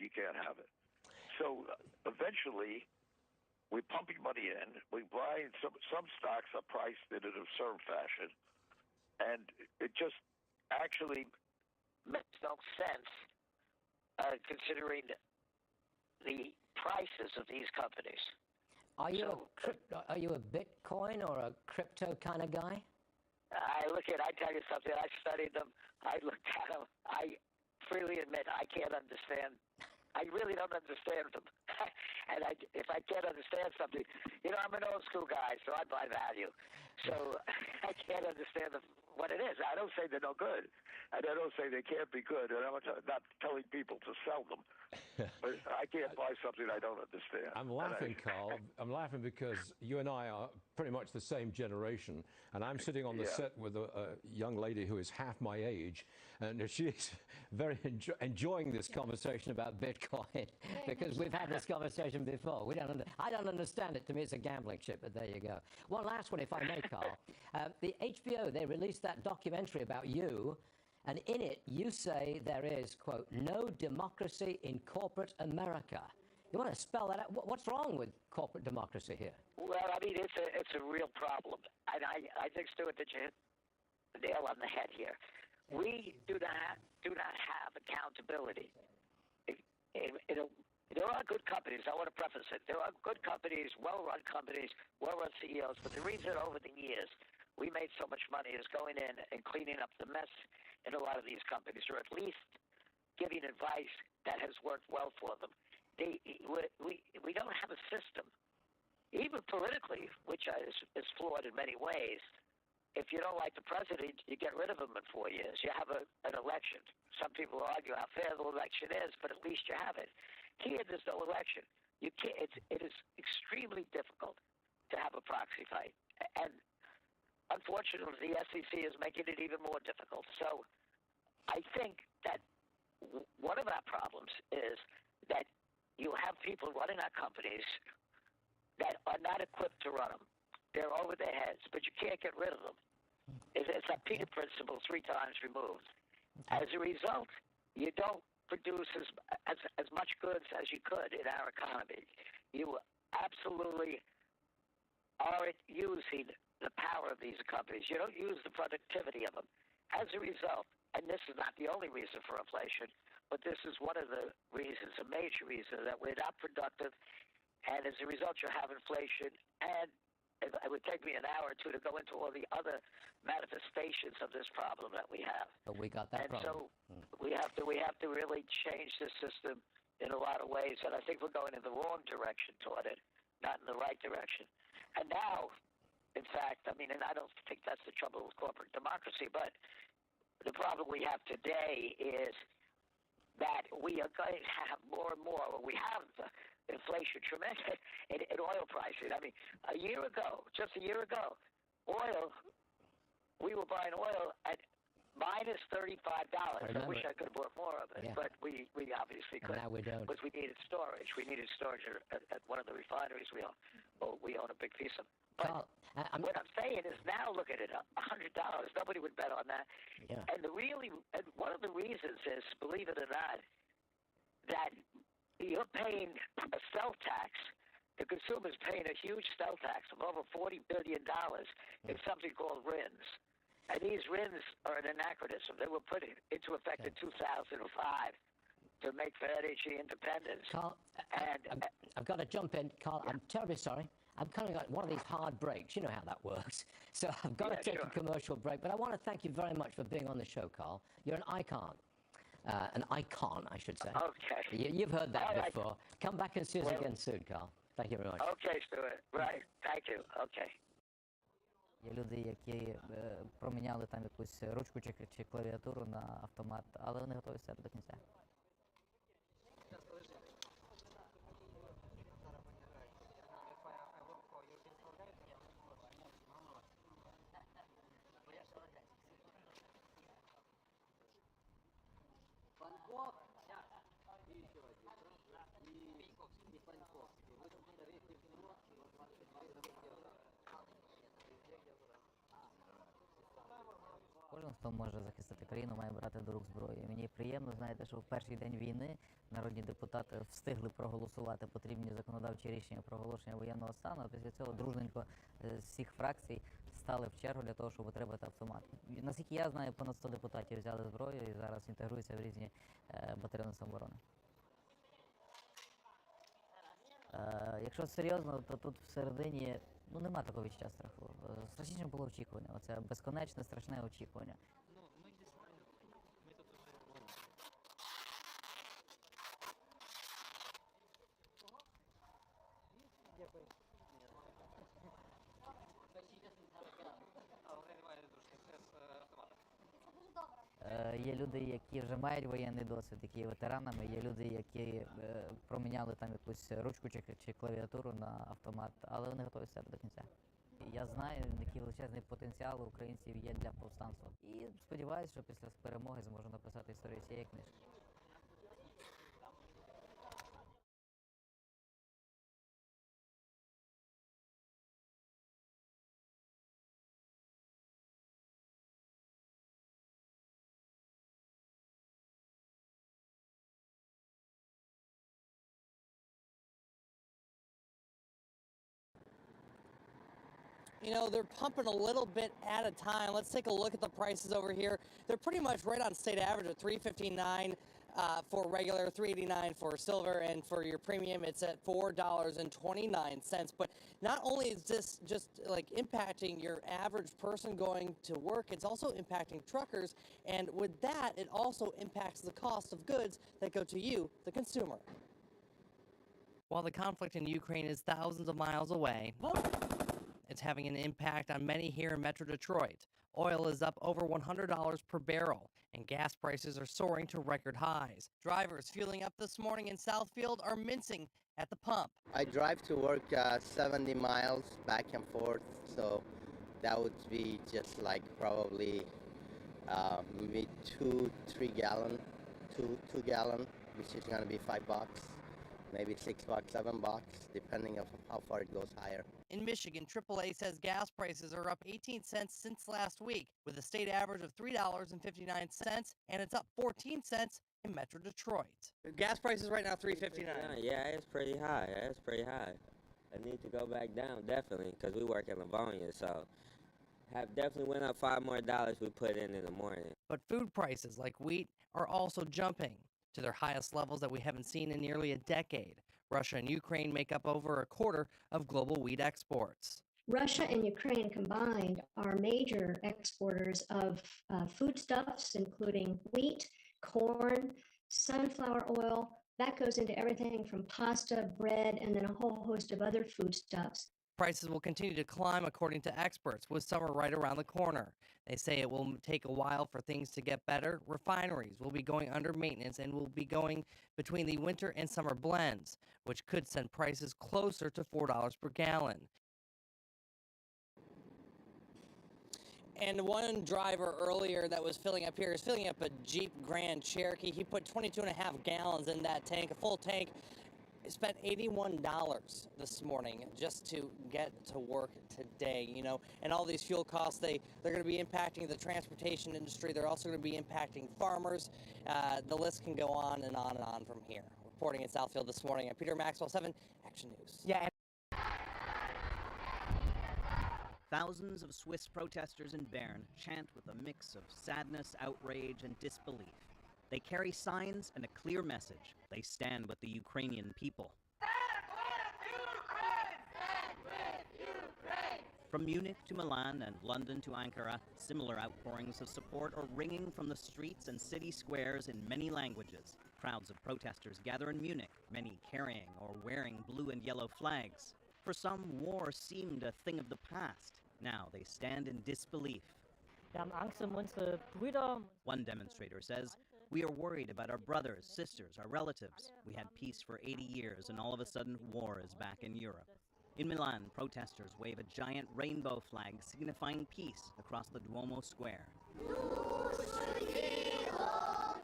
you can't have it. So eventually, we're pumping money in. We buy some stocks are priced in an absurd fashion, and it just actually makes no sense considering the prices of these companies. Are you a Bitcoin or a crypto kind of guy? I tell you something, I studied them, I looked at them, I freely admit I can't understand. I really don't understand them. And if I can't understand something, I'm an old school guy, so I buy value. So I can't understand what it is. I don't say they're no good, and I don't say they can't be good, and I'm not telling people to sell them. But I can't buy something I don't understand. I'm laughing, Carl. I'm laughing because you and I are pretty much the same generation, and I'm sitting on the set with a young lady who is half my age, and she's very enjoying this conversation about Bitcoin because we've had this conversation before. I don't understand it. To me, it's a gambling chip, but there you go. One last one, if I may, Carl. The HBO, they released that documentary about you, and in it, you say there is, quote, no democracy in corporate America. You want to spell that out? What's wrong with corporate democracy here? Well, I mean, it's a real problem. And I think, Stuart, that you hit the nail on the head here. We do not have accountability. There are good companies. I want to preface it. There are good companies, well-run CEOs, but the reason over the years we made so much money is going in and cleaning up the mess in a lot of these companies, or at least giving advice that has worked well for them. We don't have a system, even politically, which is flawed in many ways. If you don't like the president, you get rid of him in 4 years. You have an election. Some people argue how fair the election is, but at least you have it. Here, there's no election. You can't. It is extremely difficult to have a proxy fight, and unfortunately, the SEC is making it even more difficult. So, I think that one of our problems is that you have people running our companies that are not equipped to run them. They're over their heads, but you can't get rid of them. It's a Peter principle 3 times removed. As a result, you don't produce as much goods as you could in our economy. You absolutely aren't using the power of these companies. You don't use the productivity of them. As a result, and this is not the only reason for inflation, but this is one of the reasons, a major reason, that we're not productive, and as a result you have inflation, and it would take me an hour or two to go into all the other manifestations of this problem that we have. But we got that problem. And so we have to really change the system in a lot of ways, and I think we're going in the wrong direction toward it, not in the right direction. And now, in fact, I mean, and I don't think that's the trouble with corporate democracy, but the problem we have today is that we are going to have more and more. We have inflation tremendous in oil pricing. I mean, just a year ago, oil, we were buying oil at minus $35. I wish I could have bought more of it, but we obviously couldn't. Now we don't. Because we needed storage. We needed storage at one of the refineries we own. Well, we own a big piece of it. But what I'm saying is now look at it, $100. Nobody would bet on that. Yeah. And one of the reasons is, believe it or not, that you're paying a sell tax. The consumer's paying a huge sell tax of over $40 billion in something called RINs. And these RINs are an anachronism. They were put into effect in 2005 to make for energy independence. Carl, I've got to jump in. Carl, I'm terribly sorry. I'm kind of like one of these hard breaks. You know how that works. So I've got to take a commercial break. But I want to thank you very much for being on the show, Carl. You're an icon. An icon, I should say. Okay. You've heard that before. Come back and see us again soon, Carl. Thank you very much. Okay, Stuart. Right. Thank you. Okay. Є люди, які проміняли там якусь ручку чи клавіатуру на автомат, але вони готові все до кінця. Кожен кожен, хто може захистити країну, має брати до рук зброю. І мені приємно, знаєте, що в перший день війни народні депутати встигли проголосувати потрібні законодавчі рішення про оголошення воєнного стану, а після цього дружненько з всіх фракцій стали в чергу для того, щоб отримати автомат. Наскільки я знаю, понад 100 депутатів взяли зброю і зараз інтегруються в різні батальйони самооборони. Якщо серйозно, то тут всередині нема такого відчуття страху. Страшніше було очікування. Оце безконечне, страшне очікування. Є люди, які вже мають воєнний досвід, які є ветеранами, є люди, які проміняли там якусь ручку чи клавіатуру на автомат, але вони готові все до кінця. Я знаю, який величезний потенціал у українців є для повстанства. І сподіваюся, що після перемоги зможу написати історію цієї книжки. You know, they're pumping a little bit at a time. Let's take a look at the prices over here. They're pretty much right on state average of $3.59 for regular, $3.89 for silver, and for your premium, it's at $4.29. But not only is this just like impacting your average person going to work, it's also impacting truckers. And with that, it also impacts the cost of goods that go to you, the consumer. While the conflict in Ukraine is thousands of miles away, it's having an impact on many here in Metro Detroit. Oil is up over $100 per barrel, and gas prices are soaring to record highs. Drivers fueling up this morning in Southfield are mincing at the pump. I drive to work 70 miles back and forth, so that would be just like probably maybe 2-3 gallon, two gallon, which is gonna be $5, maybe $6, $7, depending on how far it goes higher. In Michigan, AAA says gas prices are up 18 cents since last week, with a state average of $3.59, and it's up 14 cents in Metro Detroit. Gas prices right now $3.59. Yeah, it's pretty high. It's pretty high. I need to go back down, definitely, because we work in Livonia, so have definitely went up $5 more we put in the morning. But food prices like wheat are also jumping to their highest levels that we haven't seen in nearly a decade. Russia and Ukraine make up over a quarter of global wheat exports. Russia and Ukraine combined are major exporters of foodstuffs, including wheat, corn, sunflower oil. That goes into everything from pasta, bread, and then a whole host of other foodstuffs. Prices will continue to climb, according to experts, with summer right around the corner. They say it will take a while for things to get better. Refineries will be going under maintenance and will be going between the winter and summer blends, which could send prices closer to $4 per gallon. And one driver earlier that was filling up here is filling up a Jeep Grand Cherokee. He put 22.5 gallons in that tank, a full tank. He spent $81 this morning just to get to work today, you know, and all these fuel costs, they're going to be impacting the transportation industry. They're also going to be impacting farmers. The list can go on and on and on from here. Reporting in Southfield this morning, I'm Peter Maxwell, 7 Action News. Yeah. Thousands of Swiss protesters in Bern chant with a mix of sadness, outrage, and disbelief. They carry signs and a clear message. They stand with the Ukrainian people. Stand with Ukraine! From Munich to Milan and London to Ankara, similar outpourings of support are ringing from the streets and city squares in many languages. Crowds of protesters gather in Munich, many carrying or wearing blue and yellow flags. For some, war seemed a thing of the past. Now they stand in disbelief. One demonstrator says, "We are worried about our brothers, sisters, our relatives. We had peace for 80 years, and all of a sudden war is back in Europe." In Milan, protesters wave a giant rainbow flag signifying peace across the Duomo Square.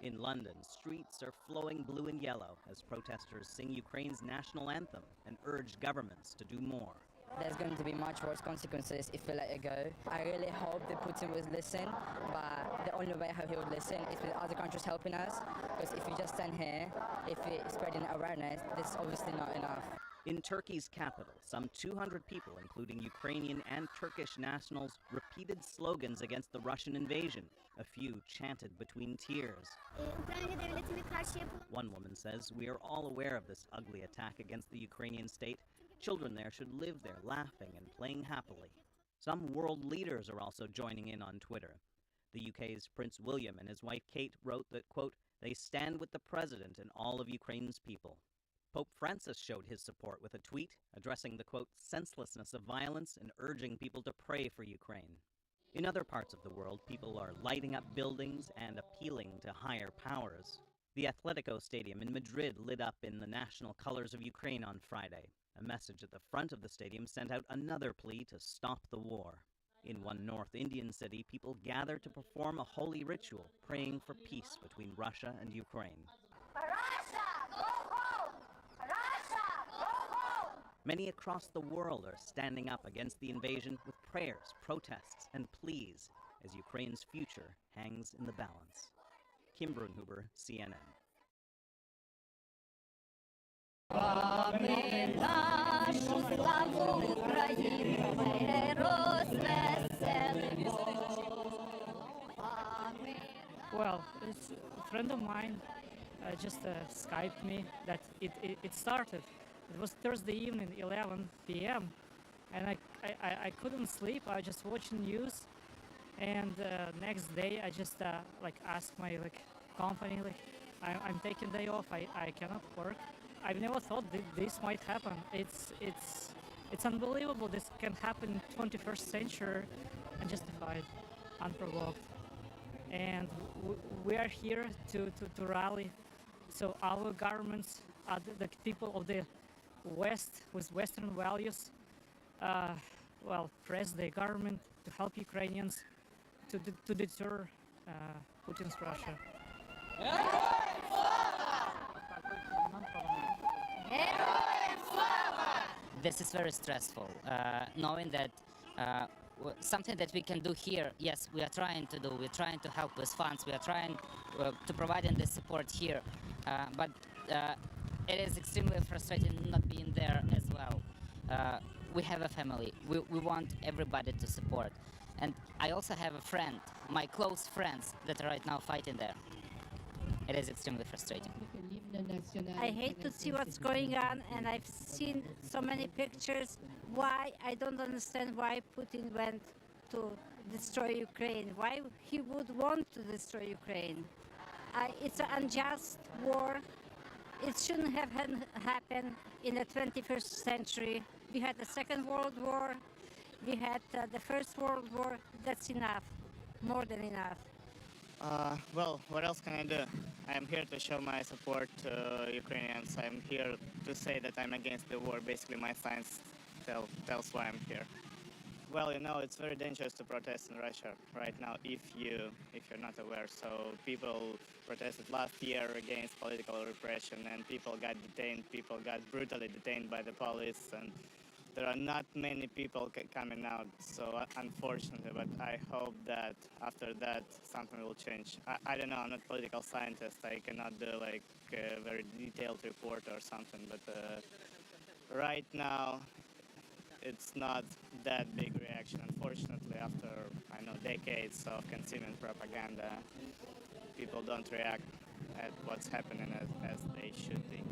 In London, streets are flowing blue and yellow as protesters sing Ukraine's national anthem and urge governments to do more. there's going to be much worse consequences if we let it go. I really hope that Putin would listen, but the only way how he would listen is with other countries helping us, because if we just stand here, if we spreading awareness, this is obviously not enough. In Turkey's capital, some 200 people, including Ukrainian and Turkish nationals, repeated slogans against the Russian invasion. A few chanted between tears. One woman says, "We are all aware of this ugly attack against the Ukrainian state. Children there should live there laughing and playing happily." Some world leaders are also joining in on Twitter. The UK's Prince William and his wife Kate wrote that, quote, "They stand with the president and all of Ukraine's people." Pope Francis showed his support with a tweet addressing the, quote, "senselessness of violence" and urging people to pray for Ukraine. In other parts of the world, people are lighting up buildings and appealing to higher powers. The Atletico Stadium in Madrid lit up in the national colors of Ukraine on Friday. A message at the front of the stadium sent out another plea to stop the war. In one North Indian city, people gathered to perform a holy ritual, praying for peace between Russia and Ukraine. Many across the world are standing up against the invasion with prayers, protests, and pleas as Ukraine's future hangs in the balance. Kim Brunhuber, CNN. Well, it's a friend of mine just Skyped me that it started. It was Thursday evening, 11 p.m. and I couldn't sleep. I just watched the news, and next day I just asked my company I'm taking day off. I cannot work. I've never thought this might happen. It's unbelievable. This can happen in 21st century, unjustified, unprovoked. And we are here to rally. So our governments, the people of the West with Western values, press the government to help Ukrainians to deter Putin's Russia. This is very stressful, knowing that something that we can do here, yes, we are trying to do. We're trying to help with funds. We are trying to provide this support here, but it is extremely frustrating not being there as well. We have a family. We want everybody to support. And I also have a friend, my close friends, that are right now fighting there. It is extremely frustrating. I hate to see what's going on, and I've seen so many pictures. Why? I don't understand why Putin went to destroy Ukraine. Why he would want to destroy Ukraine. It's an unjust war. It shouldn't have happened in the 21st century. We had the Second World War. We had the First World War. That's enough, more than enough. Well, what else can I do? I'm here to show my support to Ukrainians. I'm here to say that I'm against the war. Basically, my signs tells why I'm here. Well, you know, it's very dangerous to protest in Russia right now if you're not aware. So people protested last year against political repression, and people got detained. People got brutally detained by the police, and there are not many people coming out, so unfortunately, but I hope that after that something will change. I don't know, I'm not a political scientist, I cannot do like a very detailed report or something, but right now it's not that big reaction. Unfortunately, after, I know, decades of consuming propaganda, people don't react at what's happening as they should be.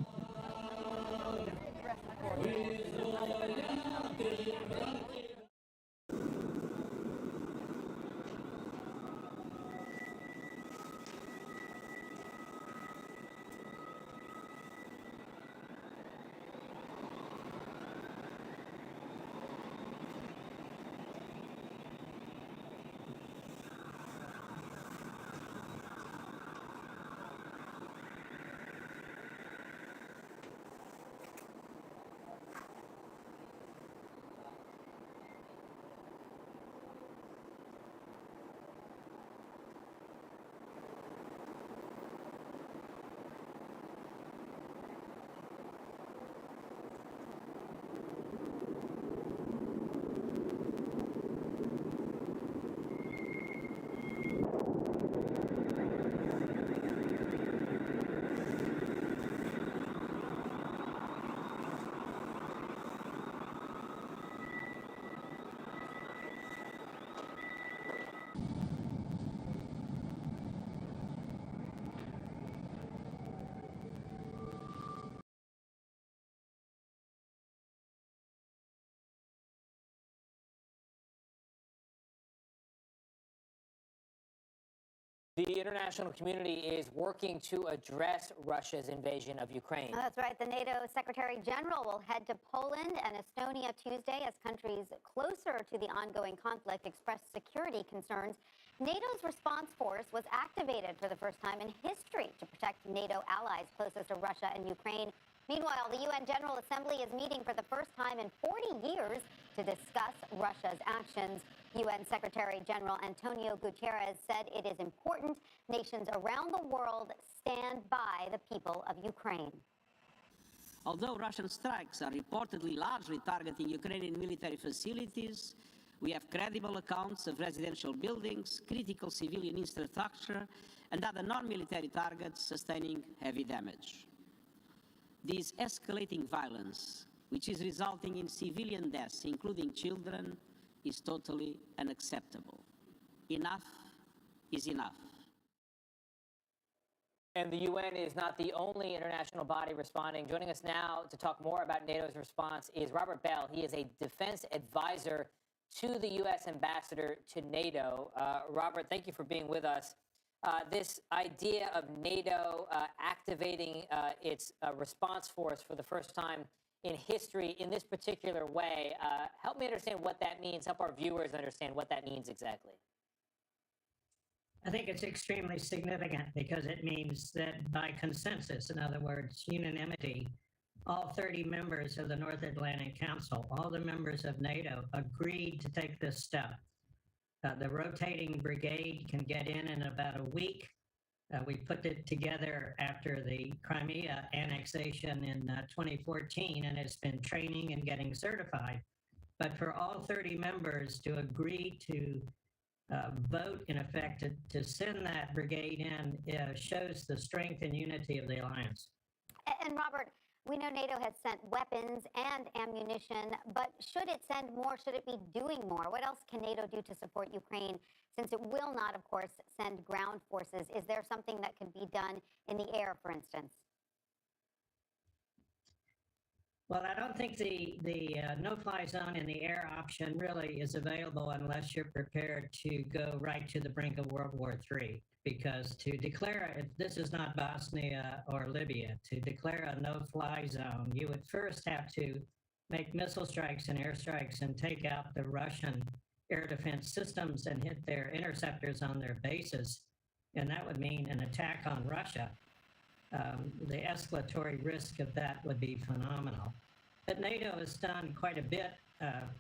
The international community is working to address Russia's invasion of Ukraine. That's right. The NATO Secretary General will head to Poland and Estonia Tuesday as countries closer to the ongoing conflict express security concerns. NATO's response force was activated for the first time in history to protect NATO allies closest to Russia and Ukraine. Meanwhile, the UN General Assembly is meeting for the first time in 40 years to discuss Russia's actions. UN Secretary General Antonio Guterres said it is important nations around the world stand by the people of Ukraine. Although Russian strikes are reportedly largely targeting Ukrainian military facilities, we have credible accounts of residential buildings, critical civilian infrastructure, and other non-military targets sustaining heavy damage. This escalating violence, which is resulting in civilian deaths, including children, is totally unacceptable. Enough is enough. And the UN is not the only international body responding. Joining us now to talk more about NATO's response is Robert Bell. He is a defense advisor to the U.S. ambassador to NATO. Robert, thank you for being with us. This idea of NATO activating its response force for the first time in history in this particular way, help me understand what that means, help our viewers understand what that means exactly. I think it's extremely significant because it means that by consensus, in other words, unanimity, all 30 members of the North Atlantic Council, all the members of NATO agreed to take this step. The rotating brigade can get in about a week. We put it together after the Crimea annexation in 2014, and it's been training and getting certified. But for all 30 members to agree to vote, in effect, to send that brigade in shows the strength and unity of the alliance. And Robert, we know NATO has sent weapons and ammunition, but should it send more? Should it be doing more? What else can NATO do to support Ukraine, since it will not, of course, send ground forces? Is there something that can be done in the air, for instance? Well, I don't think the no-fly zone in the air option really is available unless you're prepared to go right to the brink of World War III. Because to declare it, this is not Bosnia or Libya. To declare a no-fly zone, you would first have to make missile strikes and airstrikes and take out the Russian air defense systems and hit their interceptors on their bases. And that would mean an attack on Russia. The escalatory risk of that would be phenomenal. But NATO has done quite a bit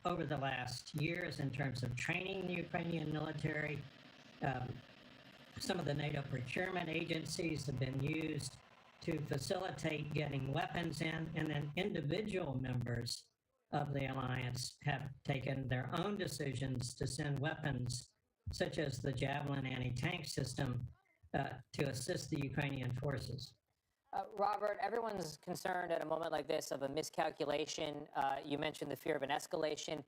over the last years in terms of training the Ukrainian military. Some of the NATO procurement agencies have been used to facilitate getting weapons in, and then individual members of the alliance have taken their own decisions to send weapons, such as the Javelin anti-tank system, to assist the Ukrainian forces. Robert, everyone's concerned at a moment like this of a miscalculation. You mentioned the fear of an escalation.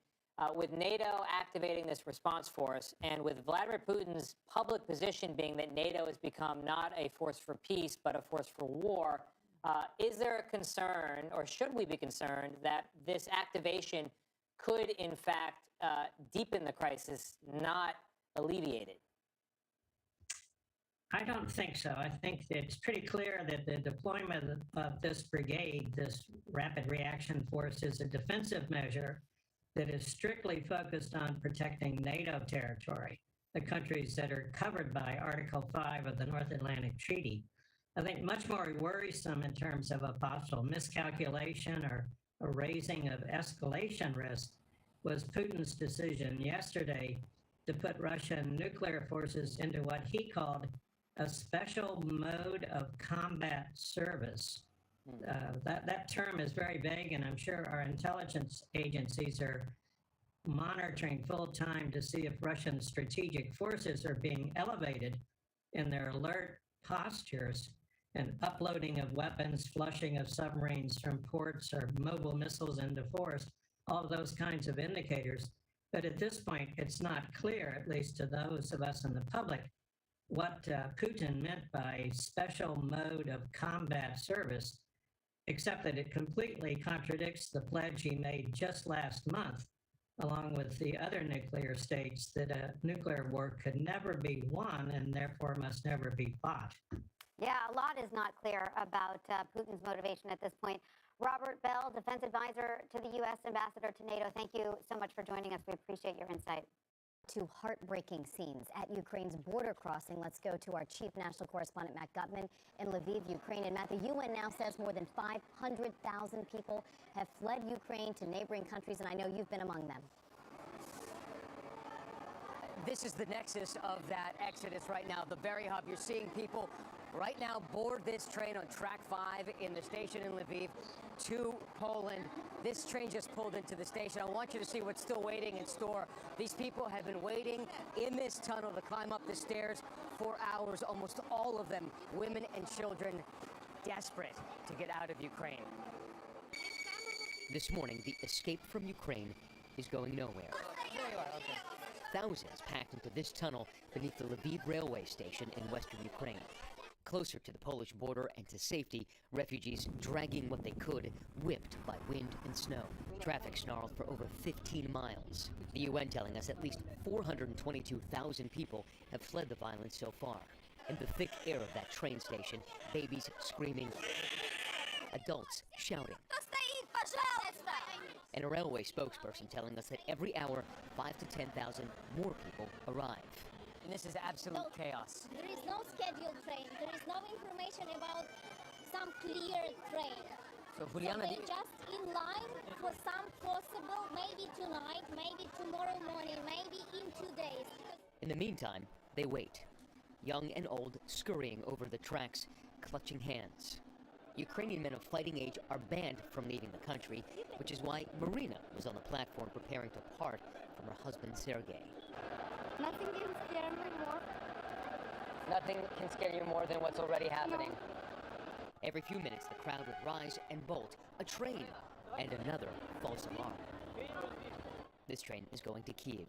With NATO activating this response force, and with Vladimir Putin's public position being that NATO has become not a force for peace, but a force for war, is there a concern, or should we be concerned, that this activation could, in fact, deepen the crisis, not alleviate it? I don't think so. I think it's pretty clear that the deployment of this brigade, this rapid reaction force, is a defensive measure that is strictly focused on protecting NATO territory, the countries that are covered by Article 5 of the North Atlantic Treaty. I think much more worrisome in terms of a possible miscalculation or a raising of escalation risk was Putin's decision yesterday to put Russian nuclear forces into what he called a special mode of combat service. That term is very vague, and I'm sure our intelligence agencies are monitoring full-time to see if Russian strategic forces are being elevated in their alert postures and uploading of weapons, flushing of submarines from ports, or mobile missiles into force, all those kinds of indicators. But at this point, it's not clear, at least to those of us in the public, what Putin meant by special mode of combat service, except that it completely contradicts the pledge he made just last month along with the other nuclear states, that a nuclear war could never be won and therefore must never be fought. Yeah, a lot is not clear about Putin's motivation at this point. Robert Bell, defense advisor to the U.S. ambassador to NATO, thank you so much for joining us. We appreciate your insight. To heartbreaking scenes at Ukraine's border crossing. Let's go to our chief national correspondent, Matt Gutman, in Lyiv, Ukraine. And Matt, the UN now says more than 500,000 people have fled Ukraine to neighboring countries, and I know you've been among them. This is the nexus of that exodus right now, the very hub. You're seeing people right now board this train on track 5 in the station in Lviv to Poland. This train just pulled into the station. I want you to see what's still waiting in store. These people have been waiting in this tunnel to climb up the stairs for hours, almost all of them women and children, desperate to get out of Ukraine. This morning, the escape from Ukraine is going nowhere. Thousands packed into this tunnel beneath the Lviv railway station in western Ukraine. Closer to the Polish border and to safety, refugees dragging what they could, whipped by wind and snow. Traffic snarled for over 15 miles. The UN telling us at least 422,000 people have fled the violence so far. In the thick air of that train station, babies screaming, adults shouting. And a railway spokesperson telling us that every hour, 5,000 to 10,000 more people arrive. And this is absolute chaos. There is no scheduled train. There is no information about some clear train. So, Juliana, they're just in line for some possible, maybe tonight, maybe tomorrow morning, maybe in 2 days. In the meantime, they wait. Young and old scurrying over the tracks, clutching hands. Ukrainian men of fighting age are banned from leaving the country, which is why Marina was on the platform preparing to part from her husband Sergei. Nothing can scare me more. Nothing can scare you more than what's already happening. No. Every few minutes, the crowd would rise and bolt. A train and another false alarm. This train is going to Kyiv.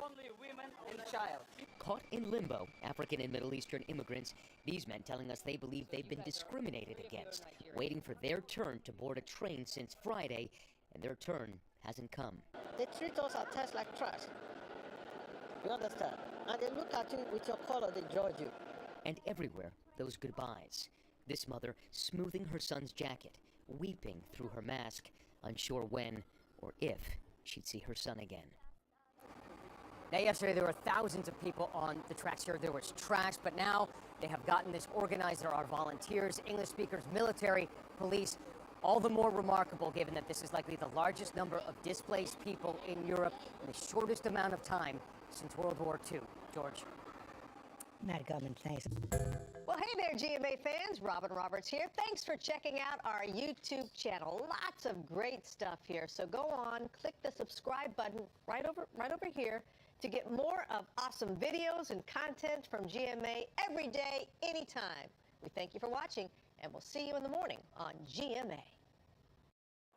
Only women and a child. Caught in limbo, African and Middle Eastern immigrants, these men telling us they believe they've been discriminated against, waiting for their turn to board a train since Friday, and their turn hasn't come. They treat us as tests like trash. You understand? And they look at you with your color, they judge you. And everywhere, those goodbyes. This mother smoothing her son's jacket, weeping through her mask, unsure when or if she'd see her son again. Now, yesterday there were thousands of people on the tracks here. There was trash, but now they have gotten this organized. There are volunteers, English speakers, military, police. All the more remarkable given that this is likely the largest number of displaced people in Europe in the shortest amount of time since World War II. George. Matt Gutman, thanks. Well, hey there, GMA fans. Robin Roberts here. Thanks for checking out our YouTube channel. Lots of great stuff here. So go on, click the subscribe button right over here to get more of awesome videos and content from GMA every day, anytime. We thank you for watching, and we'll see you in the morning on GMA.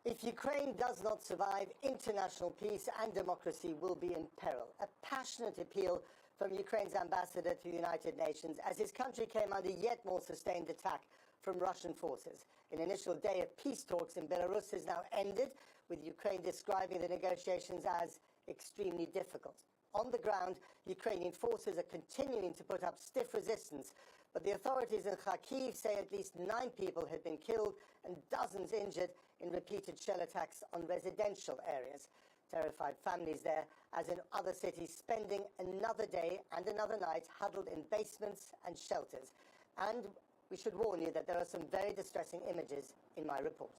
If Ukraine does not survive, international peace and democracy will be in peril. A passionate appeal from Ukraine's ambassador to the United Nations as his country came under yet more sustained attack from Russian forces. An initial day of peace talks in Belarus has now ended, with Ukraine describing the negotiations as extremely difficult. On the ground, Ukrainian forces are continuing to put up stiff resistance, but the authorities in Kharkiv say at least 9 people have been killed and dozens injured in repeated shell attacks on residential areas. Terrified families there, as in other cities, spending another day and another night huddled in basements and shelters. And we should warn you that there are some very distressing images in my report.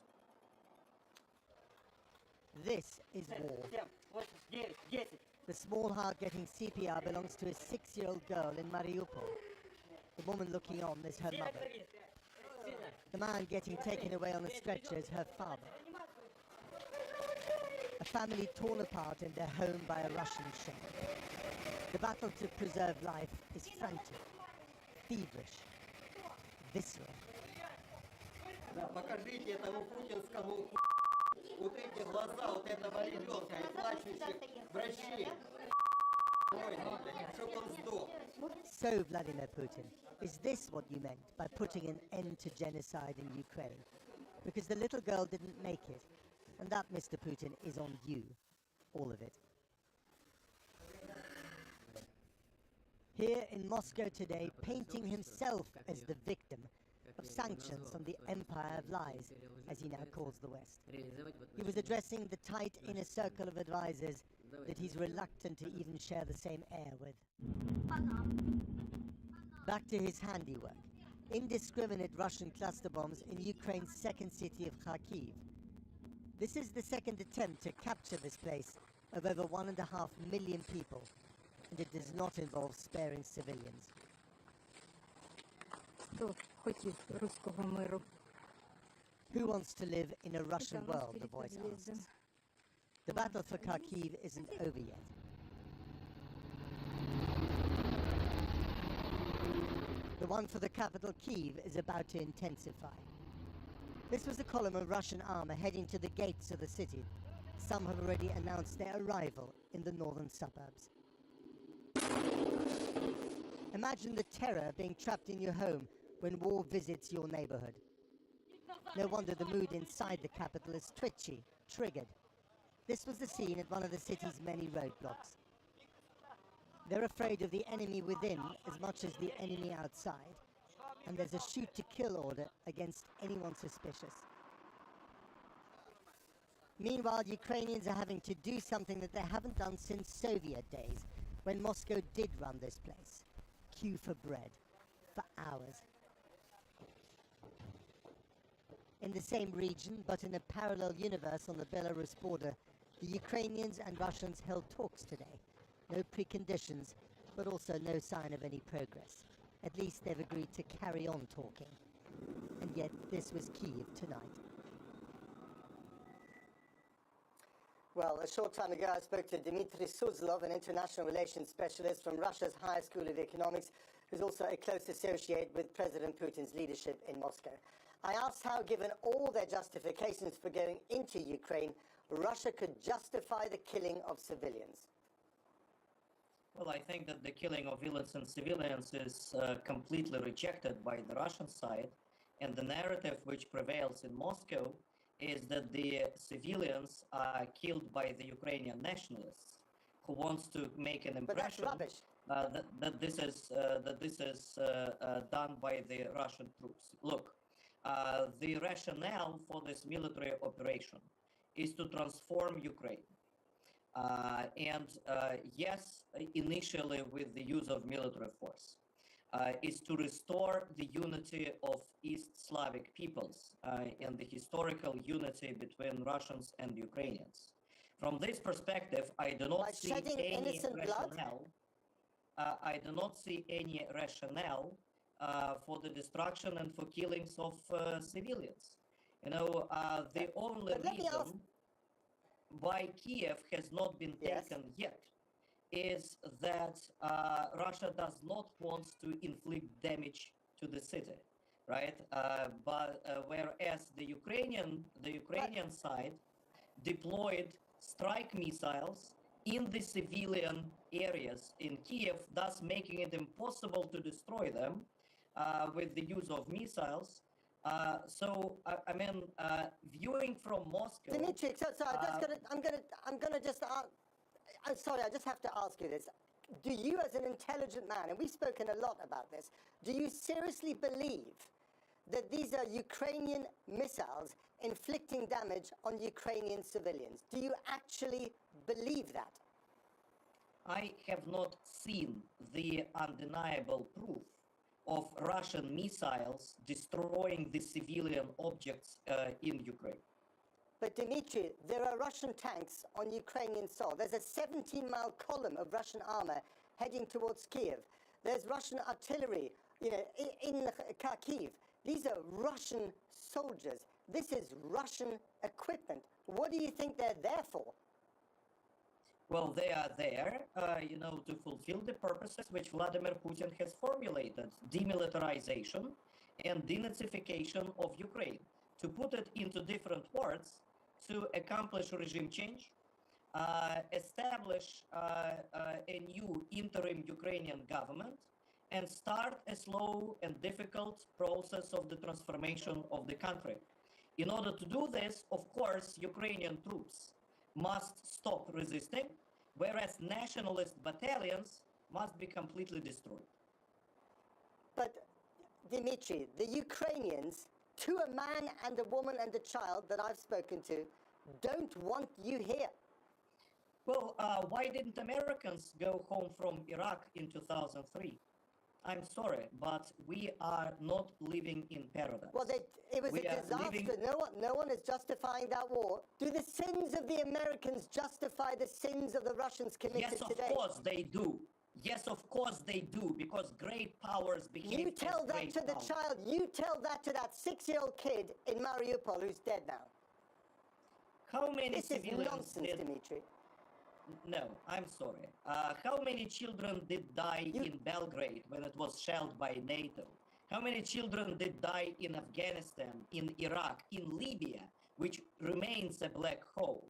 This is war. The small heart getting CPR belongs to a 6-year-old girl in Mariupol. The woman looking on is her mother. The man getting taken away on a stretcher is her father. A family torn apart in their home by a Russian shell. The battle to preserve life is frantic, feverish, visceral. Покажите этому путинскому вот эти глаза вот этого ребенка и плачущих врачей. Чтобы он сдох. So, Vladimir Putin, is this what you meant by putting an end to genocide in Ukraine? Because the little girl didn't make it. And that, Mr. Putin, is on you. All of it. Here in Moscow today, painting himself as the victim of sanctions from the Empire of Lies, as he now calls the West. He was addressing the tight inner circle of advisors that he's reluctant to even share the same air with. Back to his handiwork. Indiscriminate Russian cluster bombs in Ukraine's second city of Kharkiv. This is the second attempt to capture this place of over 1.5 million people, and it does not involve sparing civilians. Who wants to live in a Russian world, the voice asks. The battle for Kharkiv isn't over yet. The one for the capital, Kyiv, is about to intensify. This was a column of Russian armor heading to the gates of the city. Some have already announced their arrival in the northern suburbs. Imagine the terror being trapped in your home when war visits your neighborhood. No wonder the mood inside the capital is twitchy, triggered. This was the scene at one of the city's many roadblocks. They're afraid of the enemy within as much as the enemy outside, and there's a shoot-to-kill order against anyone suspicious. Meanwhile, Ukrainians are having to do something that they haven't done since Soviet days, when Moscow did run this place. Queue for bread. For hours. In the same region, but in a parallel universe on the Belarus border, the Ukrainians and Russians held talks today. No preconditions, but also no sign of any progress. At least they've agreed to carry on talking. And yet, this was Kyiv tonight. Well, a short time ago, I spoke to Dmitry Suzlov, an international relations specialist from Russia's Higher School of Economics, who's also a close associate with President Putin's leadership in Moscow. I asked how, given all their justifications for going into Ukraine, Russia could justify the killing of civilians. Well, I think that the killing of innocent civilians is completely rejected by the Russian side, and the narrative which prevails in Moscow is that the civilians are killed by the Ukrainian nationalists, who wants to make an impression that this is done by the Russian troops. Look, the rationale for this military operation is to transform Ukraine. Yes, initially with the use of military force, is to restore the unity of East Slavic peoples and the historical unity between Russians and Ukrainians. From this perspective, I do not see any rationale. I do not see any rationale for the destruction and for killings of civilians. You know, the only reason why Kiev has not been taken yet is that Russia does not want to inflict damage to the city, right? Whereas the Ukrainian side deployed strike missiles in the civilian areas in Kiev, thus making it impossible to destroy them with the use of missiles. I mean, viewing from Moscow. Dmitry, I'm sorry, I just have to ask you this. Do you, as an intelligent man, and we've spoken a lot about this, do you seriously believe that these are Ukrainian missiles inflicting damage on Ukrainian civilians? Do you actually believe that? I have not seen the undeniable proof of Russian missiles destroying the civilian objects in Ukraine. But Dmitry, there are Russian tanks on Ukrainian soil. There's a 17-mile column of Russian armor heading towards Kyiv. There's Russian artillery, in Kharkiv. These are Russian soldiers. This is Russian equipment. What do you think they're there for? Well, they are there, to fulfill the purposes which Vladimir Putin has formulated: demilitarization and denazification of Ukraine. To put it into different words, to accomplish regime change, establish a new interim Ukrainian government, and start a slow and difficult process of the transformation of the country. In order to do this, of course, Ukrainian troops must stop resisting, whereas nationalist battalions must be completely destroyed. But, Dmitry, the Ukrainians, to a man and a woman and a child that I've spoken to, don't want you here. Well, why didn't Americans go home from Iraq in 2003? I'm sorry, but we are not living in paradise. Well, it was a disaster. No one is justifying that war. Do the sins of the Americans justify the sins of the Russians committed today? Yes, of course they do. Yes, of course they do, because great powers behave You tell as that great to the powers. child, you tell that to that 6-year-old kid in Mariupol who's dead now. How many This is civilians nonsense, Dmitry. No, I'm sorry. How many children did die in Belgrade when it was shelled by NATO? How many children did die in Afghanistan, in Iraq, in Libya, which remains a black hole?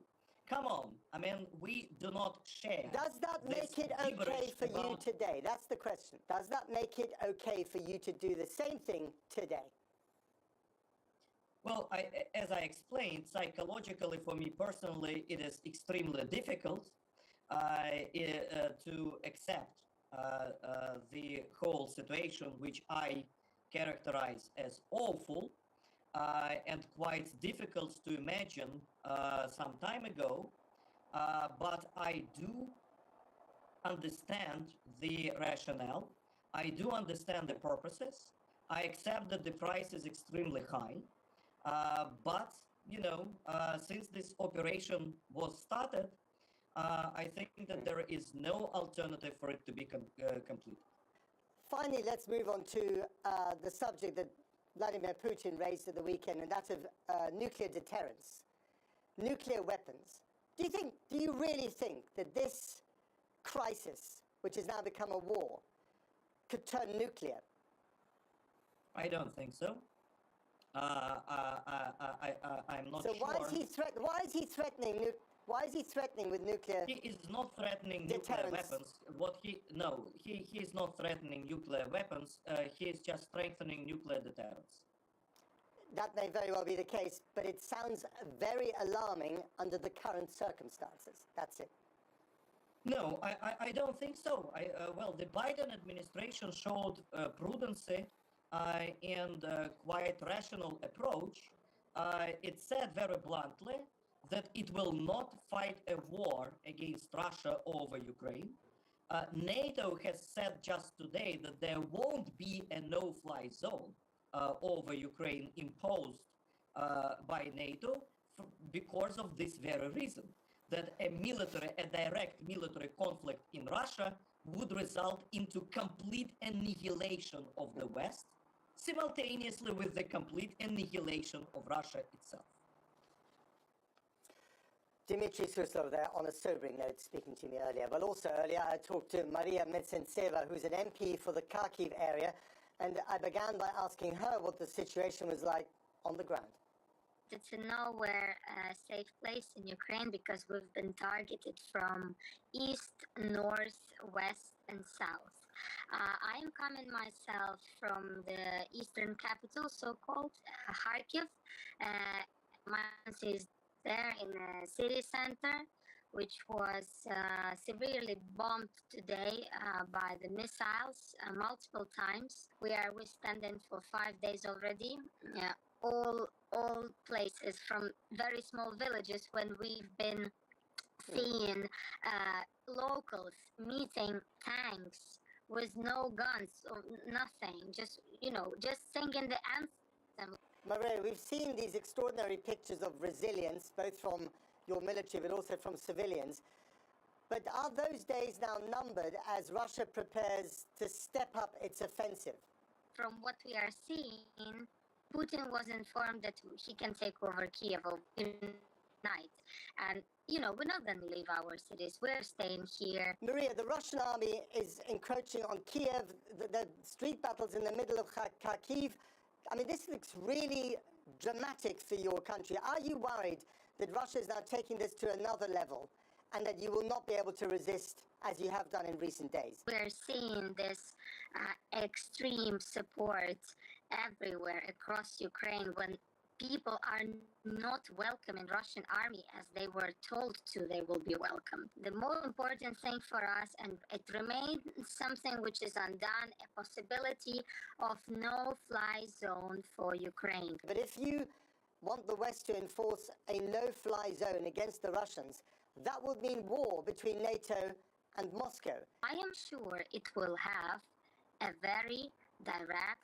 Come on, I mean, we do not share. Does that make it okay for you today? That's the question. Does that make it okay for you to do the same thing today? Well, as I explained, psychologically, for me personally, it is extremely difficult to accept the whole situation, which I characterize as awful and quite difficult to imagine some time ago. But I do understand the rationale. I do understand the purposes. I accept that the price is extremely high. But, you know, since this operation was started, I think that there is no alternative for it to be complete. Finally, let's move on to the subject that Vladimir Putin raised at the weekend, and that of nuclear deterrence, nuclear weapons. Do you really think that this crisis, which has now become a war, could turn nuclear? I don't think so. I'm not so sure. Why is he threatening with nuclear? He is not threatening deterrence. Nuclear weapons. He is not threatening nuclear weapons. He is just strengthening nuclear deterrence. That may very well be the case, but it sounds very alarming under the current circumstances. That's it. No, I don't think so. Well, the Biden administration showed prudency and quite rational approach. It said very bluntly that it will not fight a war against Russia over Ukraine. NATO has said just today that there won't be a no-fly zone over Ukraine imposed by NATO because of this very reason, that a direct military conflict in Russia would result into complete annihilation of the West, simultaneously with the complete annihilation of Russia itself. Dmitry Suslov there on a sobering note speaking to me earlier. But also earlier I talked to Maria Metsentseva, who's an MP for the Kharkiv area, and I began by asking her what the situation was like on the ground. It's nowhere a safe place in Ukraine because we've been targeted from east, north, west, and south. I am coming myself from the eastern capital, so-called Kharkiv. My house is there in the city center, which was severely bombed today by the missiles multiple times. We are withstanding for 5 days already. All places from very small villages when we've been seeing locals meeting tanks with no guns or nothing, just singing the anthem. Maria, we've seen these extraordinary pictures of resilience, both from your military but also from civilians. But are those days now numbered as Russia prepares to step up its offensive? From what we are seeing, Putin was informed that he can take over Kyiv overnight. And, we're not going to leave our cities. We're staying here. Maria, the Russian army is encroaching on Kyiv, the street battles in the middle of Kharkiv. I mean, this looks really dramatic for your country. Are you worried that Russia is now taking this to another level and that you will not be able to resist as you have done in recent days? We're seeing this extreme support everywhere across Ukraine when people are not welcome in Russian army as they were told to they will be welcome. The most important thing for us, and it remains something which is undone, a possibility of no-fly zone for Ukraine. But if you want the West to enforce a no-fly zone against the Russians, that would mean war between NATO and Moscow. I am sure it will have a very direct,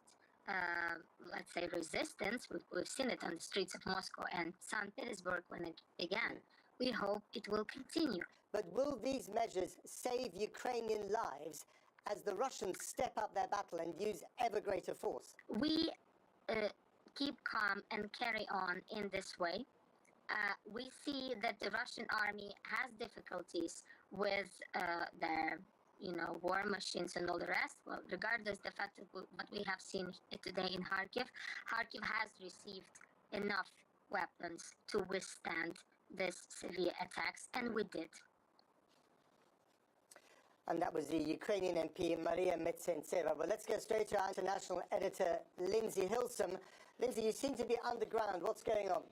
let's say, resistance. We've seen it on the streets of Moscow and St. Petersburg when it began. We hope it will continue. But will these measures save Ukrainian lives as the Russians step up their battle and use ever greater force? We keep calm and carry on in this way. We see that the Russian army has difficulties with their war machines and all the rest. Well, regardless the fact of what we have seen today in Kharkiv, Kharkiv has received enough weapons to withstand this severe attacks, and we did. And that was the Ukrainian MP Maria Metsentseva. But let's go straight to our international editor, Lindsay Hilsum. Lindsay, you seem to be underground. What's going on?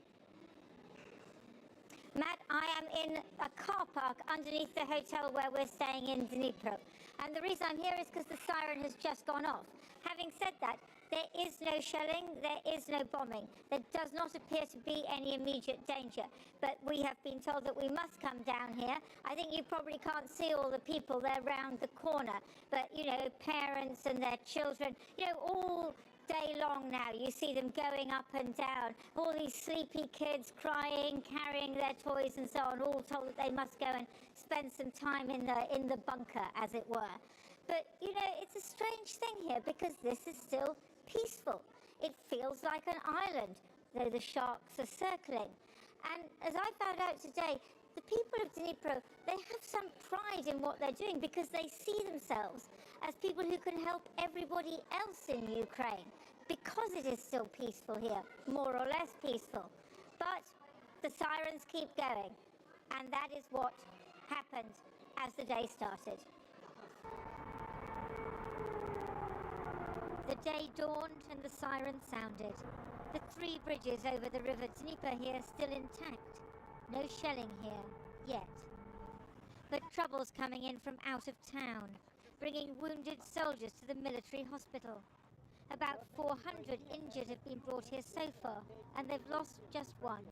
Matt, I am in a car park underneath the hotel where we're staying in Dnipro. And the reason I'm here is because the siren has just gone off. Having said that, there is no shelling, there is no bombing. There does not appear to be any immediate danger. But we have been told that we must come down here. I think you probably can't see all the people there round the corner. But, parents and their children, all day long now, you see them going up and down, all these sleepy kids crying, carrying their toys and so on, all told that they must go and spend some time in the bunker, as it were. But, it's a strange thing here because this is still peaceful. It feels like an island, though the sharks are circling. And as I found out today, the people of Dnipro, they have some pride in what they're doing because they see themselves as people who can help everybody else in Ukraine because it is still peaceful here, more or less peaceful. But the sirens keep going, and that is what happened as the day started. The day dawned and the sirens sounded. The 3 bridges over the river Dnieper here still intact. No shelling here, yet. But trouble's coming in from out of town, bringing wounded soldiers to the military hospital. About 400 injured have been brought here so far, and they've lost just one.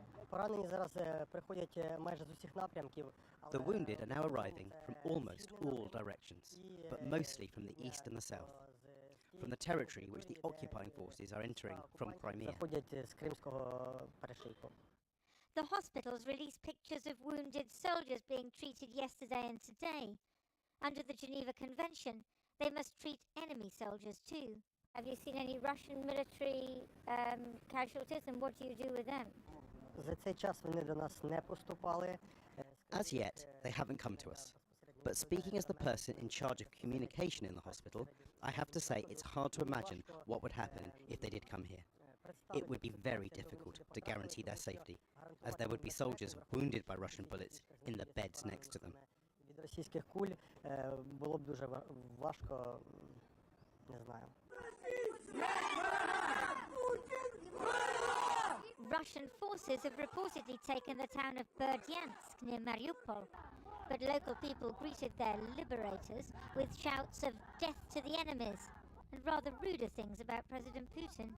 The wounded are now arriving from almost all directions, but mostly from the east and the south, from the territory which the occupying forces are entering from Crimea. The hospitals released pictures of wounded soldiers being treated yesterday and today. Under the Geneva Convention, they must treat enemy soldiers too. Have you seen any Russian military casualties, and what do you do with them? As yet, they haven't come to us. But speaking as the person in charge of communication in the hospital, I have to say it's hard to imagine what would happen if they did come here. It would be very difficult to guarantee their safety, as there would be soldiers wounded by Russian bullets in the beds next to them. Russian forces have reportedly taken the town of Berdyansk near Mariupol, but local people greeted their liberators with shouts of death to the enemies and rather ruder things about President Putin.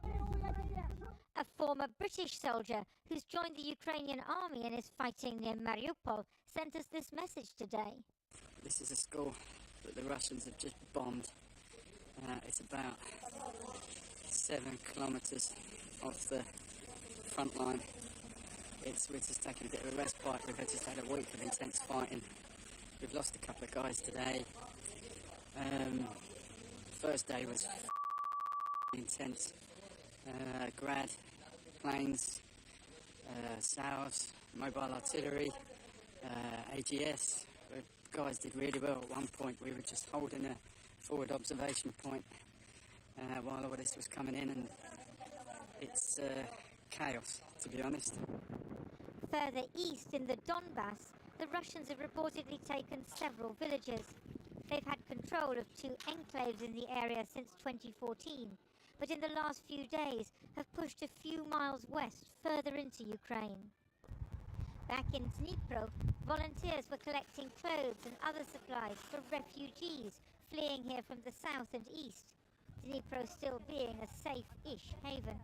A former British soldier who's joined the Ukrainian army and is fighting near Mariupol sent us this message today. This is a school that the Russians have just bombed. It's about 7 kilometres off the front line. We're just taking a bit of a respite. We've just had a week of intense fighting. We've lost a couple of guys today. First day was intense. Grad, planes, SAUs, mobile artillery, AGS. The guys did really well. At one point we were just holding a forward observation point while all this was coming in, and it's chaos, to be honest. Further east in the Donbass, the Russians have reportedly taken several villages. They've had control of 2 enclaves in the area since 2014, but in the last few days have pushed a few miles west, further into Ukraine. Back in Dnipro, volunteers were collecting clothes and other supplies for refugees fleeing here from the south and east, Dnipro still being a safe-ish haven.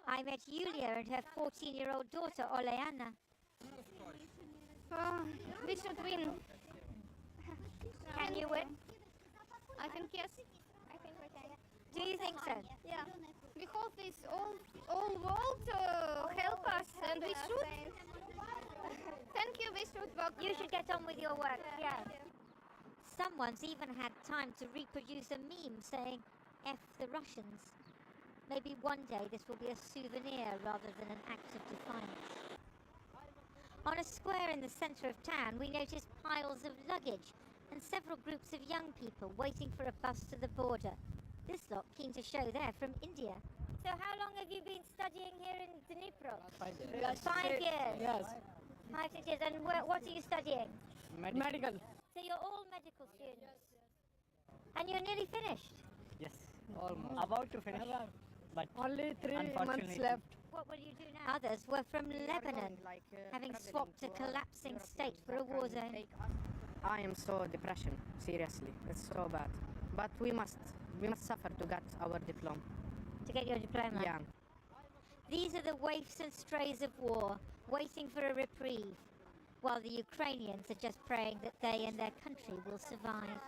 I met Yulia and her 14-year-old daughter, Oleana. We should win. Can you win? I think yes. I think we can. Do you think so? Yeah. We hope this all world help us, and we should. Thank you. We should work. You should get on with your work. Yeah. Someone's even had time to reproduce a meme saying, "F the Russians." Maybe one day this will be a souvenir rather than an act of defiance. On a square in the centre of town, we noticed piles of luggage and several groups of young people waiting for a bus to the border. This lot keen to show they're from India. So how long have you been studying here in Dnipro? 5 years. Yes. 5 years? Yes. 5 6 years. And what are you studying? Medical. So you're all medical students? And you're nearly finished? Yes. Almost. About to finish. But only 3 months left. What will you do now? Others were from Lebanon, having swapped a collapsing state for a war zone. I am so depression, seriously. It's so bad. But we must suffer to get our diploma. To get your diploma? Yeah. These are the waifs and strays of war, waiting for a reprieve, while the Ukrainians are just praying that they and their country will survive.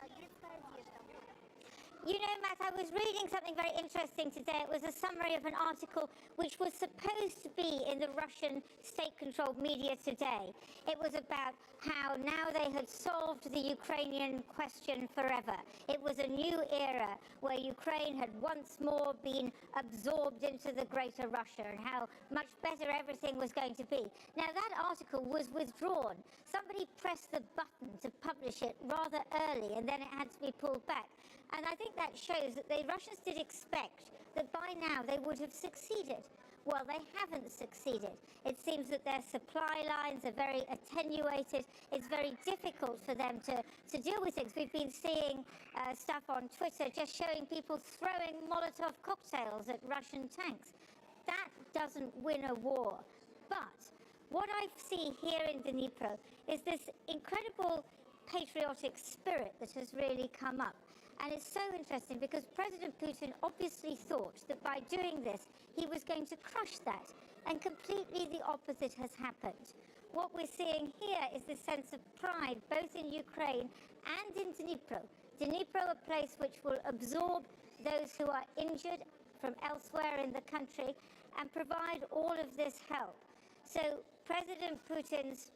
You know, Matt, I was reading something very interesting today. It was a summary of an article which was supposed to be in the Russian state-controlled media today. It was about how now they had solved the Ukrainian question forever. It was a new era where Ukraine had once more been absorbed into the greater Russia and how much better everything was going to be. Now, that article was withdrawn. Somebody pressed the button to publish it rather early, and then it had to be pulled back. And I think that shows that the Russians did expect that by now they would have succeeded. Well, they haven't succeeded. It seems that their supply lines are very attenuated. It's very difficult for them to deal with things. We've been seeing stuff on Twitter just showing people throwing Molotov cocktails at Russian tanks. That doesn't win a war. But what I see here in Dnipro is this incredible patriotic spirit that has really come up. And it's so interesting because President Putin obviously thought that by doing this, he was going to crush that. And completely the opposite has happened. What we're seeing here is the sense of pride, both in Ukraine and in Dnipro. Dnipro, a place which will absorb those who are injured from elsewhere in the country and provide all of this help. So President Putin's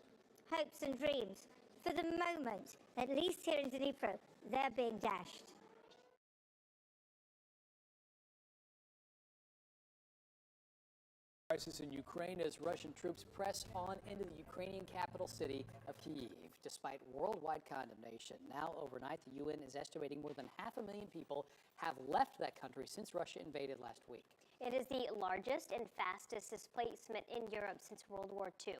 hopes and dreams, for the moment, at least here in Dnipro, they're being dashed. Crisis in Ukraine as Russian troops press on into the Ukrainian capital city of Kyiv. Despite worldwide condemnation, now overnight the UN is estimating more than 500,000 people have left that country since Russia invaded last week. It is the largest and fastest displacement in Europe since World War II.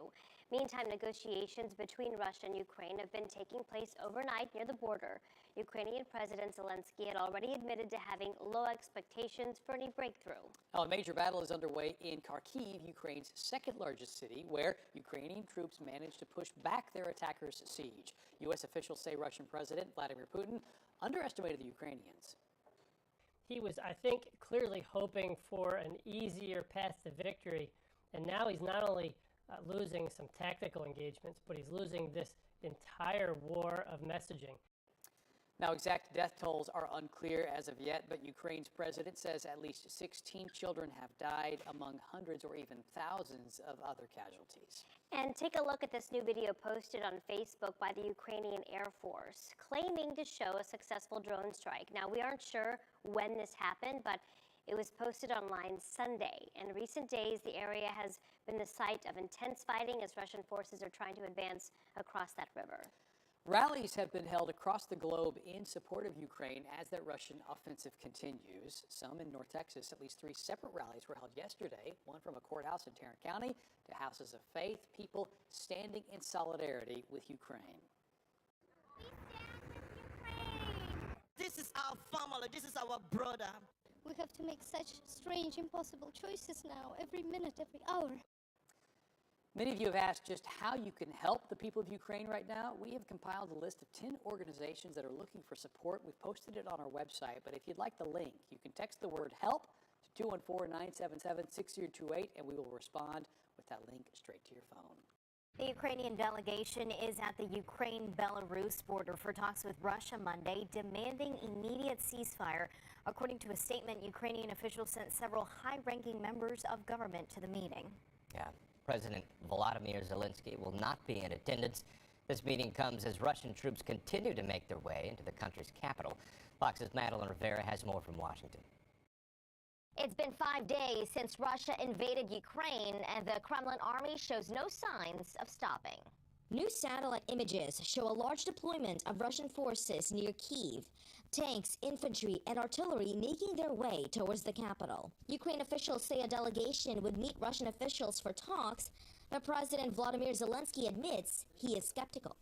Meantime, negotiations between Russia and Ukraine have been taking place overnight near the border. Ukrainian President Zelensky had already admitted to having low expectations for any breakthrough. Now, a major battle is underway in Kharkiv, Ukraine's second largest city, where Ukrainian troops managed to push back their attackers' siege. U.S. officials say Russian President Vladimir Putin underestimated the Ukrainians. He was, I think, clearly hoping for an easier path to victory. And now he's not only losing some tactical engagements, but he's losing this entire war of messaging. Now, exact death tolls are unclear as of yet, but Ukraine's president says at least 16 children have died, among hundreds or even thousands of other casualties. And take a look at this new video posted on Facebook by the Ukrainian Air Force, claiming to show a successful drone strike. Now, we aren't sure when this happened, but it was posted online Sunday. In recent days, the area has been the site of intense fighting as Russian forces are trying to advance across that river. Rallies have been held across the globe in support of Ukraine as that Russian offensive continues. Some in North Texas. At least 3 separate rallies were held yesterday, one from a courthouse in Tarrant County to houses of faith, people standing in solidarity with Ukraine. This is our family, this is our brother. We have to make such strange, impossible choices now, every minute, every hour. Many of you have asked just how you can help the people of Ukraine right now. We have compiled a list of 10 organizations that are looking for support. We've posted it on our website, but if you'd like the link, you can text the word HELP to 214-977-6028, and we will respond with that link straight to your phone. The Ukrainian delegation is at the Ukraine-Belarus border for talks with Russia Monday, demanding immediate ceasefire. According to a statement, Ukrainian officials sent several high-ranking members of government to the meeting. Yeah. President Volodymyr Zelensky will not be in attendance. This meeting comes as Russian troops continue to make their way into the country's capital. Fox's Madeline Rivera has more from Washington. It's been 5 days since Russia invaded Ukraine, and the Kremlin army shows no signs of stopping. New satellite images show a large deployment of Russian forces near Kyiv. Tanks, infantry, and artillery making their way towards the capital. Ukraine officials say a delegation would meet Russian officials for talks, but President Volodymyr Zelensky admits he is skeptical.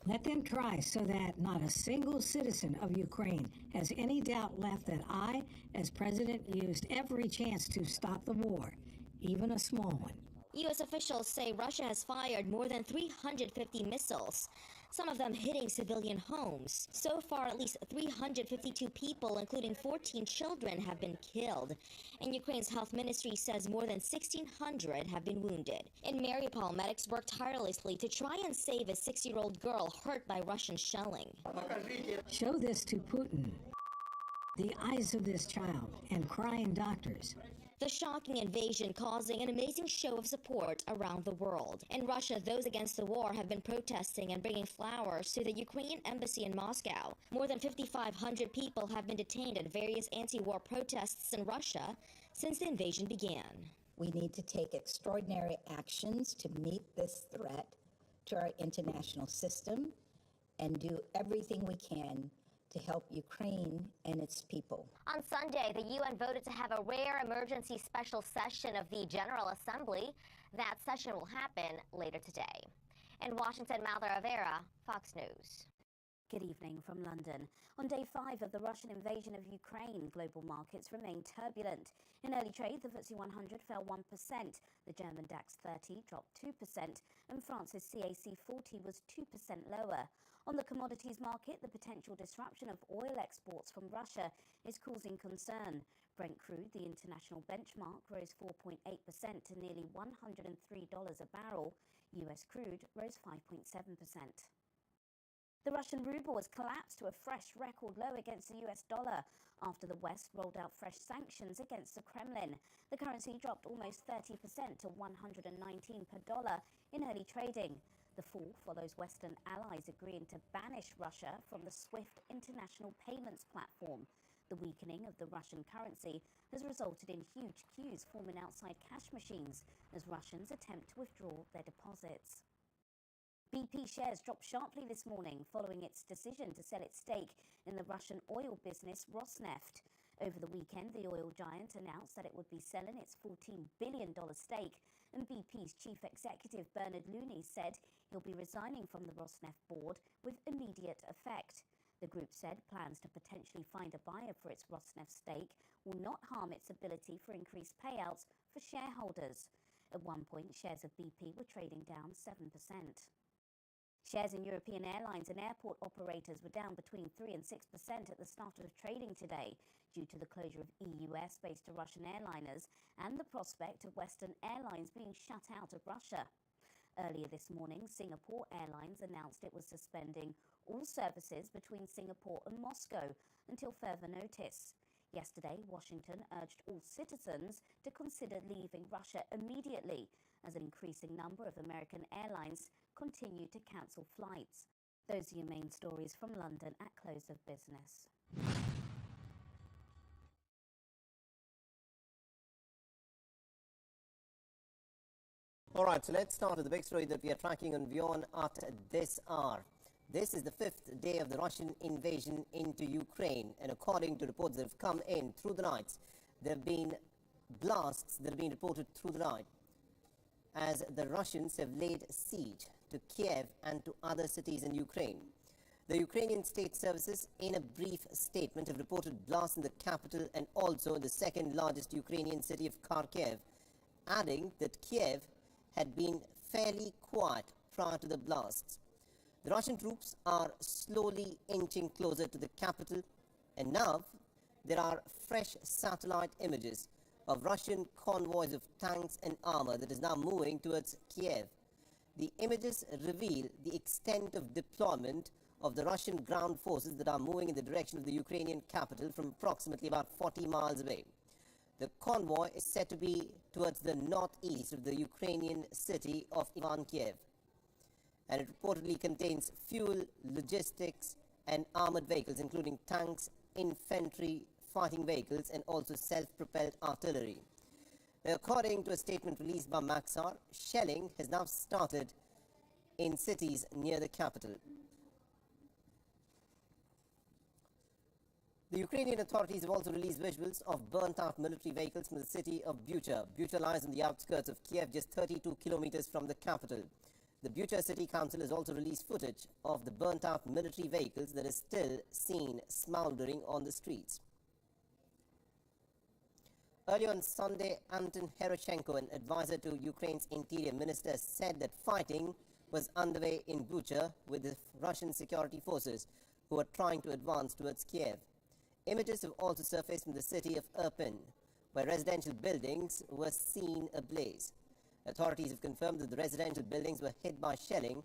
Let them try so that not a single citizen of Ukraine has any doubt left that I, as president, used every chance to stop the war, even a small one. U.S. officials say Russia has fired more than 350 missiles, some of them hitting civilian homes. So far, at least 352 people, including 14 children, have been killed. And Ukraine's health ministry says more than 1,600 have been wounded. In Mariupol, medics worked tirelessly to try and save a 6-year-old girl hurt by Russian shelling. Show this to Putin. The eyes of this child and crying doctors. The shocking invasion causing an amazing show of support around the world. In Russia, those against the war have been protesting and bringing flowers to the Ukrainian embassy in Moscow. More than 5,500 people have been detained at various anti-war protests in Russia since the invasion began. We need to take extraordinary actions to meet this threat to our international system and do everything we can to help Ukraine and its people. On Sunday, the UN voted to have a rare emergency special session of the General Assembly. That session will happen later today. In Washington, Malda Rivera, Fox News. Good evening from London. On day 5 of the Russian invasion of Ukraine, global markets remain turbulent. In early trade, the FTSE 100 fell 1%, the German DAX 30 dropped 2%, and France's CAC 40 was 2% lower. On the commodities market, the potential disruption of oil exports from Russia is causing concern. Brent crude, the international benchmark, rose 4.8% to nearly $103 a barrel. US crude rose 5.7%. The Russian ruble has collapsed to a fresh record low against the US dollar after the West rolled out fresh sanctions against the Kremlin. The currency dropped almost 30% to 119 per dollar in early trading. The fall follows Western allies agreeing to banish Russia from the SWIFT international payments platform. The weakening of the Russian currency has resulted in huge queues forming outside cash machines as Russians attempt to withdraw their deposits. BP shares dropped sharply this morning following its decision to sell its stake in the Russian oil business Rosneft. Over the weekend, the oil giant announced that it would be selling its $14 billion stake, and BP's chief executive Bernard Looney said he'll be resigning from the Rosneft board with immediate effect. The group said plans to potentially find a buyer for its Rosneft stake will not harm its ability for increased payouts for shareholders. At one point, shares of BP were trading down 7%. Shares in European airlines and airport operators were down between 3 and 6% at the start of trading today due to the closure of EU airspace to Russian airliners and the prospect of Western airlines being shut out of Russia. Earlier this morning, Singapore Airlines announced it was suspending all services between Singapore and Moscow until further notice. Yesterday, Washington urged all citizens to consider leaving Russia immediately as an increasing number of American airlines continue to cancel flights. Those are your main stories from London at close of business. All right, so let's start with the big story that we are tracking on WION at this hour. This is the 5th day of the Russian invasion into Ukraine, and according to reports that have come in through the night, there have been blasts that have been reported through the night as the Russians have laid siege to Kiev and to other cities in Ukraine. The Ukrainian state services, in a brief statement, have reported blasts in the capital and also in the second largest Ukrainian city of Kharkiv, adding that Kiev had been fairly quiet prior to the blasts. The Russian troops are slowly inching closer to the capital, and now there are fresh satellite images of Russian convoys of tanks and armor that is now moving towards Kiev. The images reveal the extent of deployment of the Russian ground forces that are moving in the direction of the Ukrainian capital from approximately about 40 miles away. The convoy is said to be towards the northeast of the Ukrainian city of Kyiv, and it reportedly contains fuel, logistics and armored vehicles, including tanks, infantry, fighting vehicles and also self-propelled artillery. According to a statement released by Maxar, shelling has now started in cities near the capital. The Ukrainian authorities have also released visuals of burnt-out military vehicles from the city of Bucha. Bucha lies on the outskirts of Kiev, just 32 kilometers from the capital. The Bucha City Council has also released footage of the burnt-out military vehicles that is still seen smoldering on the streets. Earlier on Sunday, Anton Heroshenko, an advisor to Ukraine's interior minister, said that fighting was underway in Bucha with the Russian security forces who are trying to advance towards Kiev. Images have also surfaced from the city of Irpin, where residential buildings were seen ablaze. Authorities have confirmed that the residential buildings were hit by shelling,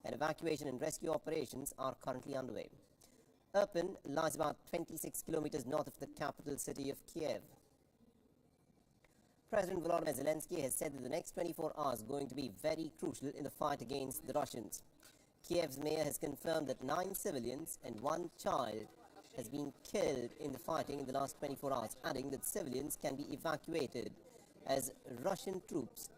and evacuation and rescue operations are currently underway. Irpin lies about 26 kilometers north of the capital city of Kiev. President Volodymyr Zelensky has said that the next 24 hours are going to be very crucial in the fight against the Russians. Kiev's mayor has confirmed that 9 civilians and 1 child has been killed in the fighting in the last 24 hours, adding that civilians can be evacuated as Russian troops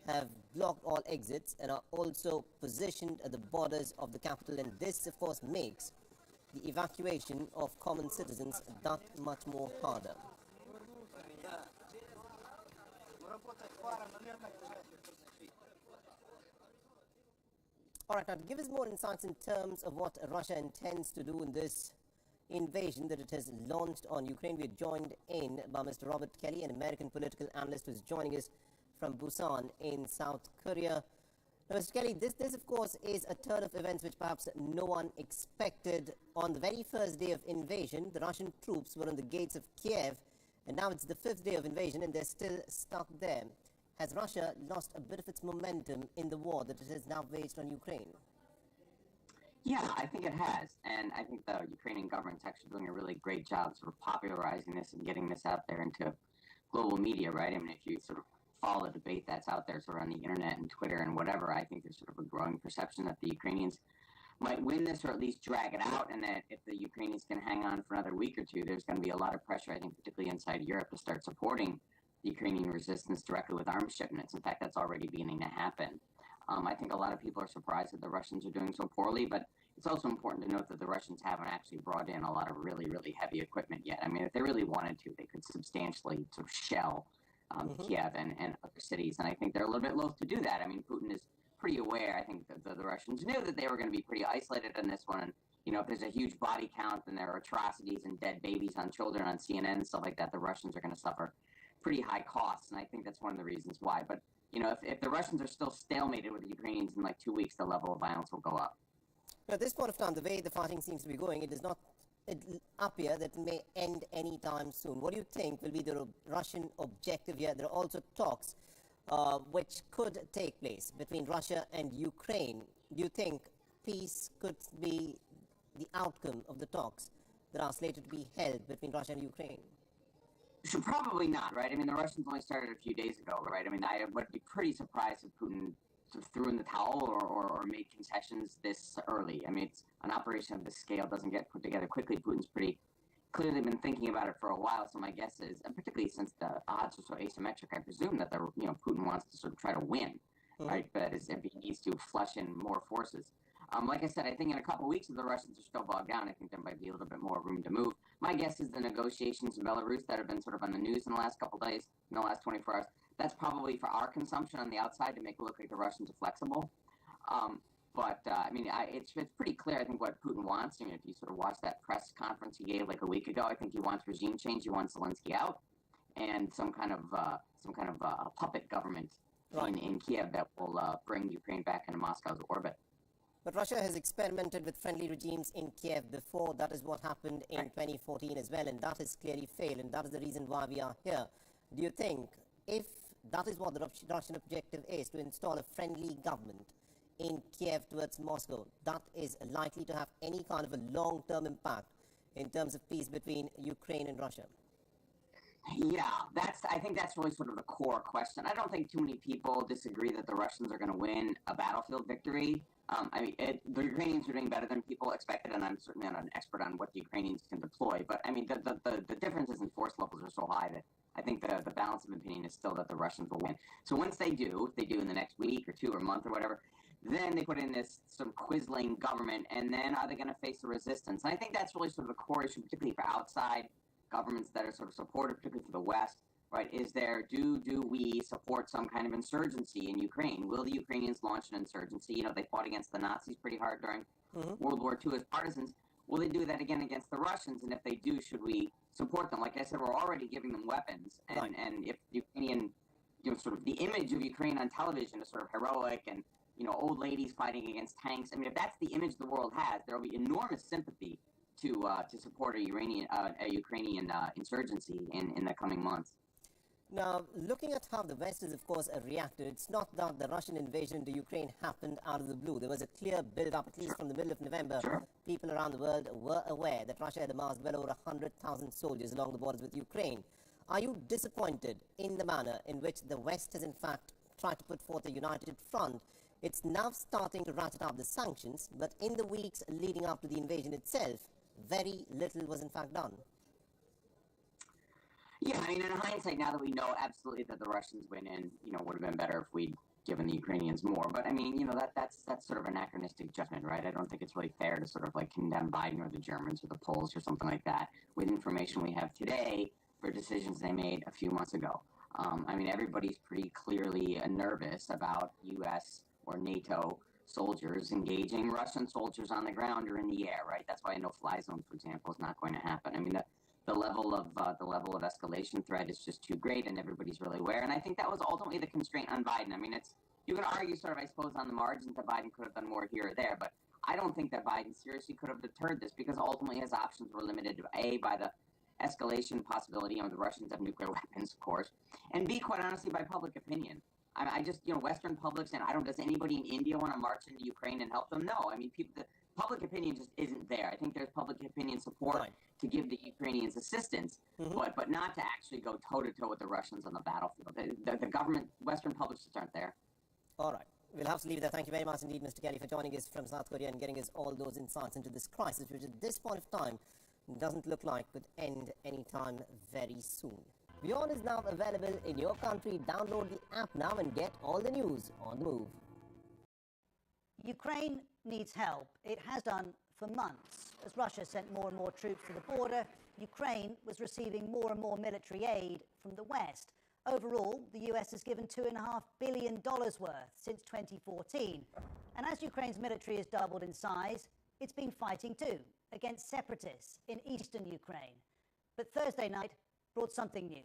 have blocked all exits and are also positioned at the borders of the capital, and this of course makes the evacuation of common citizens that much more harder. All right, now to give us more insights in terms of what Russia intends to do in this invasion that it has launched on Ukraine, we're joined in by Mr. Robert Kelly, an American political analyst who's joining us from Busan in South Korea. Now, Mr. Kelly, this of course is a turn of events which perhaps no one expected. On the very first day of invasion, the Russian troops were on the gates of Kiev, and now it's the 5th day of invasion and they're still stuck there. Has Russia lost a bit of its momentum in the war that it has now waged on Ukraine? Yeah, I think it has, and I think the Ukrainian government's actually doing a really great job sort of popularizing this and getting this out there into global media, right? I mean, if you sort of follow the debate that's out there sort of on the internet and Twitter and whatever, I think there's sort of a growing perception that the Ukrainians might win this or at least drag it out, and that if the Ukrainians can hang on for another week or two, there's going to be a lot of pressure, I think, particularly inside Europe, to start supporting the Ukrainian resistance directly with arms shipments. In fact, that's already beginning to happen. I think a lot of people are surprised that the Russians are doing so poorly, but it's also important to note that the Russians haven't actually brought in a lot of really, really heavy equipment yet. I mean, if they really wanted to, they could substantially sort of shell Kiev and other cities, and I think they're a little bit loath to do that. I mean, Putin is pretty aware. I think that the Russians knew that they were going to be pretty isolated on this one, and you know, if there's a huge body count and there are atrocities and dead babies on children on CNN and stuff like that, the Russians are going to suffer pretty high costs, and I think that's one of the reasons why. But you know, if the Russians are still stalemated with the Ukrainians in like 2 weeks, the level of violence will go up. At this point of time, the way the fighting seems to be going, it does not appear that it may end anytime soon. What do you think will be the Russian objective here? There are also talks which could take place between Russia and Ukraine. Do you think peace could be the outcome of the talks that are slated to be held between Russia and Ukraine? So probably not, right? I mean, the Russians only started a few days ago, right? I mean, I would be pretty surprised if Putin sort of threw in the towel or made concessions this early. I mean, it's an operation of this scale doesn't get put together quickly. Putin's pretty clearly been thinking about it for a while. So my guess is, and particularly since the odds are so asymmetric, I presume that Putin wants to sort of try to win, right? But if he needs to flush in more forces. Like I said, I think in a couple of weeks, if the Russians are still bogged down, I think there might be a little bit more room to move. My guess is the negotiations in Belarus that have been sort of on the news in the last couple of days, in the last 24 hours, that's probably for our consumption on the outside to make it look like the Russians are flexible. But I mean, it's pretty clear, I think, what Putin wants. I mean, if you sort of watch that press conference he gave like a week ago, I think he wants regime change. He wants Zelensky out, and some kind of puppet government in Kiev that will bring Ukraine back into Moscow's orbit. But Russia has experimented with friendly regimes in Kiev before. That is what happened in 2014 as well, and that has clearly failed, and that is the reason why we are here. Do you think, if that is what the Russian objective is, to install a friendly government in Kiev towards Moscow, that is likely to have any kind of a long-term impact in terms of peace between Ukraine and Russia? Yeah, I think that's really sort of the core question. I don't think too many people disagree that the Russians are going to win a battlefield victory. I mean, the Ukrainians are doing better than people expected, and I'm certainly not an expert on what the Ukrainians can deploy. But I mean, the differences in force levels are so high that I think the balance of opinion is still that the Russians will win. So once they do, if they do in the next week or two or month or whatever, then they put in this some quisling government, and then are they going to face the resistance? And I think that's really sort of the core issue, particularly for outside governments that are sort of supportive, particularly for the West, right? Is there, do we support some kind of insurgency in Ukraine? Will the Ukrainians launch an insurgency? You know, they fought against the Nazis pretty hard during World War II as partisans. Will they do that again against the Russians? And if they do, should we support them? Like I said, we're already giving them weapons, and if the Ukrainian, you know, sort of the image of Ukraine on television is sort of heroic and, you know, old ladies fighting against tanks. I mean, if that's the image the world has, there will be enormous sympathy to support a Ukrainian insurgency in the coming months. Now, looking at how the West has, of course, reacted, it's not that the Russian invasion into Ukraine happened out of the blue. There was a clear build-up, at least from the middle of November. People around the world were aware that Russia had amassed well over 100,000 soldiers along the borders with Ukraine. Are you disappointed in the manner in which the West has, in fact, tried to put forth a united front? It's now starting to ratchet up the sanctions, but in the weeks leading up to the invasion itself, very little was, in fact, done. Yeah, I mean, in hindsight, now that we know absolutely that the Russians went in, you know, would have been better if we'd given the Ukrainians more. But I mean, you know, that's sort of anachronistic judgment, right? I don't think it's really fair to sort of like condemn Biden or the Germans or the Poles or something like that with information we have today for decisions they made a few months ago. I mean, everybody's pretty clearly nervous about U.S. or NATO soldiers engaging Russian soldiers on the ground or in the air, right? That's why a no-fly zone, for example, is not going to happen. I mean, the level of escalation threat is just too great, and everybody's really aware. And I think that was ultimately the constraint on Biden. I mean, you can argue sort of, I suppose, on the margins that Biden could have done more here or there, but I don't think that Biden seriously could have deterred this, because ultimately his options were limited, A, by the escalation possibility. You know, the Russians have nuclear weapons, of course, and B, quite honestly, by public opinion. I just, you know, Western publics, and does anybody in India want to march into Ukraine and help them? No. I mean, the public opinion just isn't there. I think there's public opinion support to give the Ukrainians assistance, but not to actually go toe-to-toe with the Russians on the battlefield. The government, Western publics just aren't there. All right. We'll have to leave it there. Thank you very much indeed, Mr. Kelly, for joining us from South Korea and getting us all those insights into this crisis, which at this point of time doesn't look like could end anytime very soon. WION is now available in your country. Download the app now and get all the news on the move. Ukraine needs help. It has done for months. As Russia sent more and more troops to the border, Ukraine was receiving more and more military aid from the West. Overall, the US has given $2.5 billion worth since 2014. And as Ukraine's military has doubled in size, it's been fighting too, against separatists in eastern Ukraine. But Thursday night brought something new.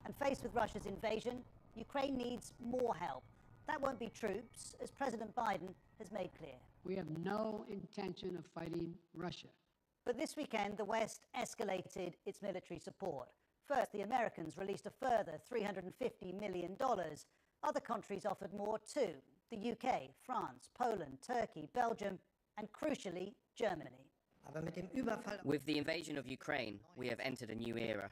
And faced with Russia's invasion, Ukraine needs more help. That won't be troops, as President Biden has made clear. We have no intention of fighting Russia. But this weekend, the West escalated its military support. First, the Americans released a further $350 million. Other countries offered more too. The UK, France, Poland, Turkey, Belgium, and crucially, Germany. With the invasion of Ukraine, we have entered a new era.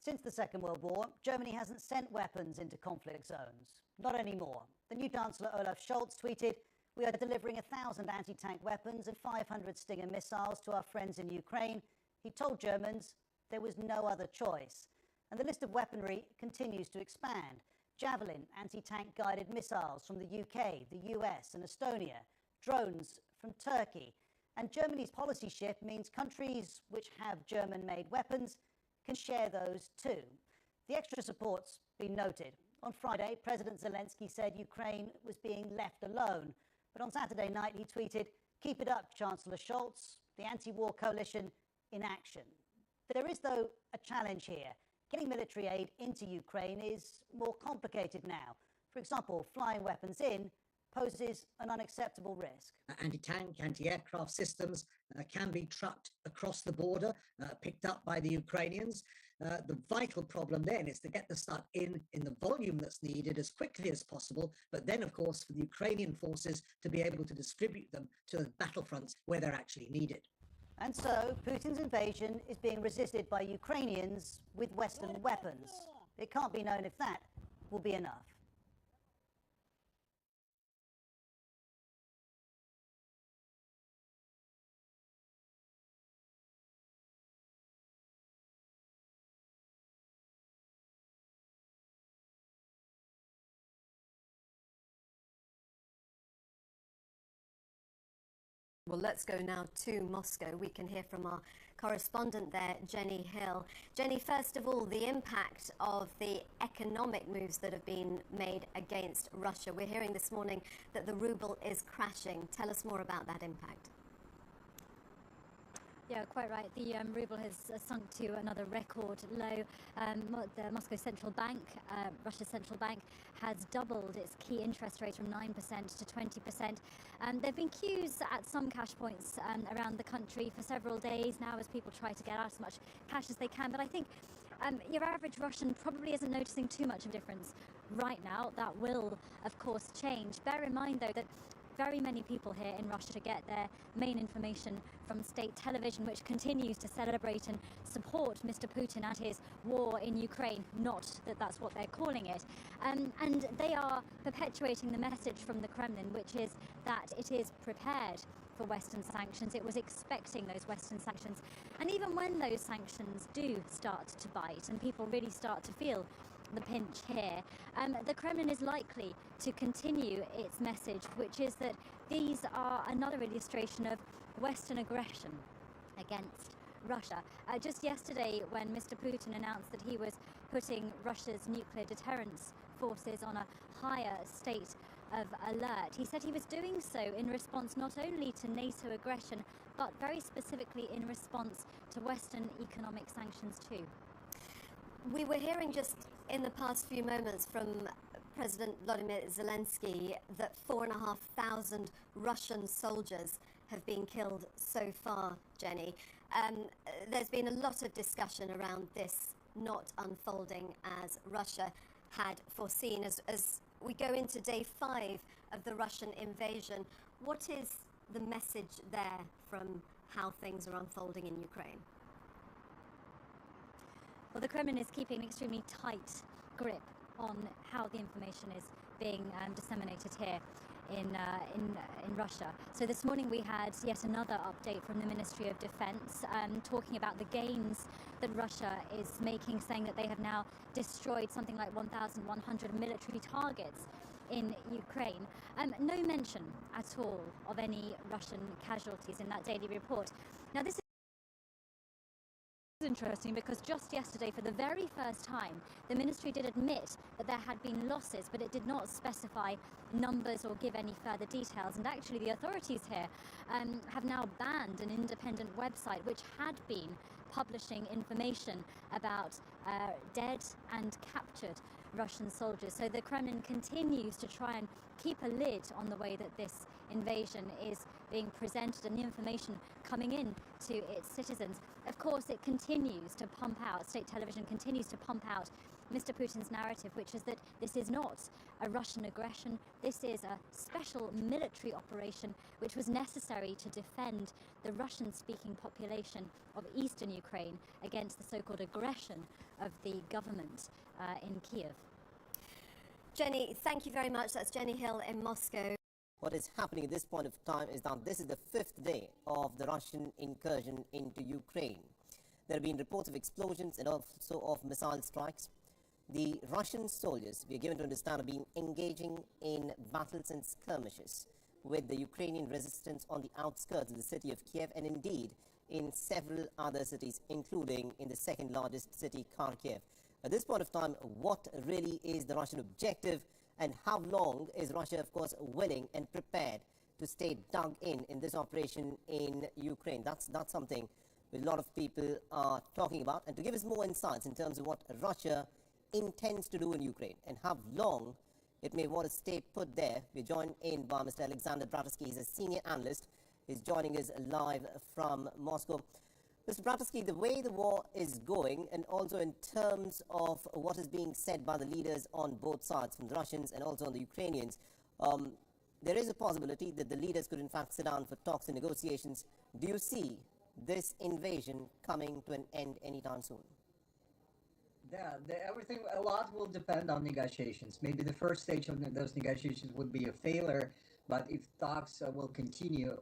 Since the Second World War, Germany hasn't sent weapons into conflict zones. Not anymore. The new Chancellor Olaf Scholz tweeted, "We are delivering 1,000 anti-tank weapons and 500 Stinger missiles to our friends in Ukraine." He told Germans there was no other choice. And the list of weaponry continues to expand. Javelin anti-tank guided missiles from the UK, the US and Estonia, drones from Turkey. And Germany's policy shift means countries which have German-made weapons can share those too. The extra support's been noted. On Friday, President Zelensky said Ukraine was being left alone. But on Saturday night, he tweeted, "Keep it up, Chancellor Scholz, the anti-war coalition in action." There is, though, a challenge here. Getting military aid into Ukraine is more complicated now. For example, flying weapons in poses an unacceptable risk. Anti-tank, anti-aircraft systems can be trucked across the border, picked up by the Ukrainians. The vital problem then is to get the stuff in the volume that's needed as quickly as possible, but then, of course, for the Ukrainian forces to be able to distribute them to the battlefronts where they're actually needed. And so, Putin's invasion is being resisted by Ukrainians with Western weapons. It can't be known if that will be enough. Well, let's go now to Moscow. We can hear from our correspondent there, Jenny Hill. Jenny, first of all, the impact of the economic moves that have been made against Russia. We're hearing this morning that the ruble is crashing. Tell us more about that impact. Yeah, quite right. The ruble has sunk to another record low. The Moscow Central Bank, Russia's central bank, has doubled its key interest rate from 9% to 20%. There have been queues at some cash points around the country for several days now as people try to get out as much cash as they can. But I think your average Russian probably isn't noticing too much of a difference right now. That will, of course, change. Bear in mind, though, that very many people here in Russia get their main information from state television, which continues to celebrate and support Mr. Putin and his war in Ukraine, not that that's what they're calling it. And they are perpetuating the message from the Kremlin, which is that it is prepared for Western sanctions. It was expecting those Western sanctions. And even when those sanctions do start to bite and people really start to feel the pinch here, the Kremlin is likely to continue its message, which is that these are another illustration of Western aggression against Russia. Just yesterday, when Mr. Putin announced that he was putting Russia's nuclear deterrence forces on a higher state of alert, he said he was doing so in response not only to NATO aggression, but very specifically in response to Western economic sanctions too. We were hearing just in the past few moments from President Volodymyr Zelensky that 4,500 Russian soldiers have been killed so far, Jenny. There's been a lot of discussion around this not unfolding as Russia had foreseen. As we go into day 5 of the Russian invasion, what is the message there from how things are unfolding in Ukraine? Well, the Kremlin is keeping an extremely tight grip on how the information is being disseminated here in Russia. So this morning we had yet another update from the Ministry of Defense talking about the gains that Russia is making, saying that they have now destroyed something like 1,100 military targets in Ukraine. No mention at all of any Russian casualties in that daily report. Now, this is interesting because just yesterday, for the very first time, the ministry did admit that there had been losses, but it did not specify numbers or give any further details. And actually, the authorities here have now banned an independent website which had been publishing information about dead and captured Russian soldiers. So the Kremlin continues to try and keep a lid on the way that this invasion is being presented and the information coming in to its citizens. Of course, it continues to pump out, state television continues to pump out Mr. Putin's narrative, which is that this is not a Russian aggression, this is a special military operation which was necessary to defend the Russian-speaking population of eastern Ukraine against the so-called aggression of the government in Kyiv. Jenny, thank you very much. That's Jenny Hill in Moscow. What is happening at this point of time is that this is the 5th day of the Russian incursion into Ukraine. There have been reports of explosions and also of missile strikes. The Russian soldiers, we are given to understand, have been engaging in battles and skirmishes with the Ukrainian resistance on the outskirts of the city of Kyiv and indeed in several other cities, including in the second largest city, Kharkiv. At this point of time, what really is the Russian objective and how long is Russia, of course, willing and prepared to stay dug in this operation in Ukraine? That's something a lot of people are talking about. And to give us more insights in terms of what Russia intends to do in Ukraine and how long it may want to stay put there, we're joined in by Mr. Alexander Bratusky. He's a senior analyst. He's joining us live from Moscow. Mr. Bratusky, the way the war is going, and also in terms of what is being said by the leaders on both sides, from the Russians and also on the Ukrainians, there is a possibility that the leaders could in fact sit down for talks and negotiations. Do you see this invasion coming to an end anytime soon? Everything, a lot will depend on negotiations. Maybe the first stage of those negotiations would be a failure, but if talks will continue,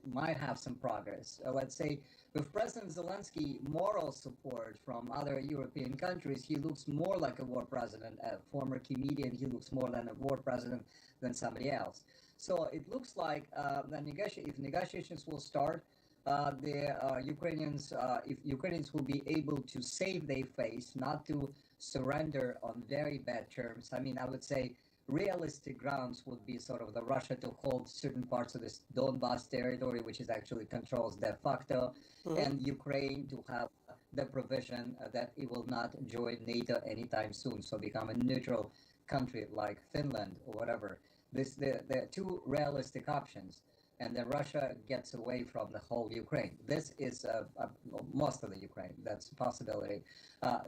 might have some progress. Let's say with President Zelensky moral support from other European countries, he looks more like a war president. A former comedian, he looks more like a war president than somebody else. So it looks like if negotiations will start, if Ukrainians will be able to save their face, not to surrender on very bad terms. I mean, I would say realistic grounds would be sort of the Russia to hold certain parts of this Donbas territory, which is actually controls de facto, and Ukraine to have the provision that it will not join NATO anytime soon, so become a neutral country like Finland or whatever. There are two realistic options. And then Russia gets away from the whole Ukraine. This is most of the Ukraine. That's a possibility.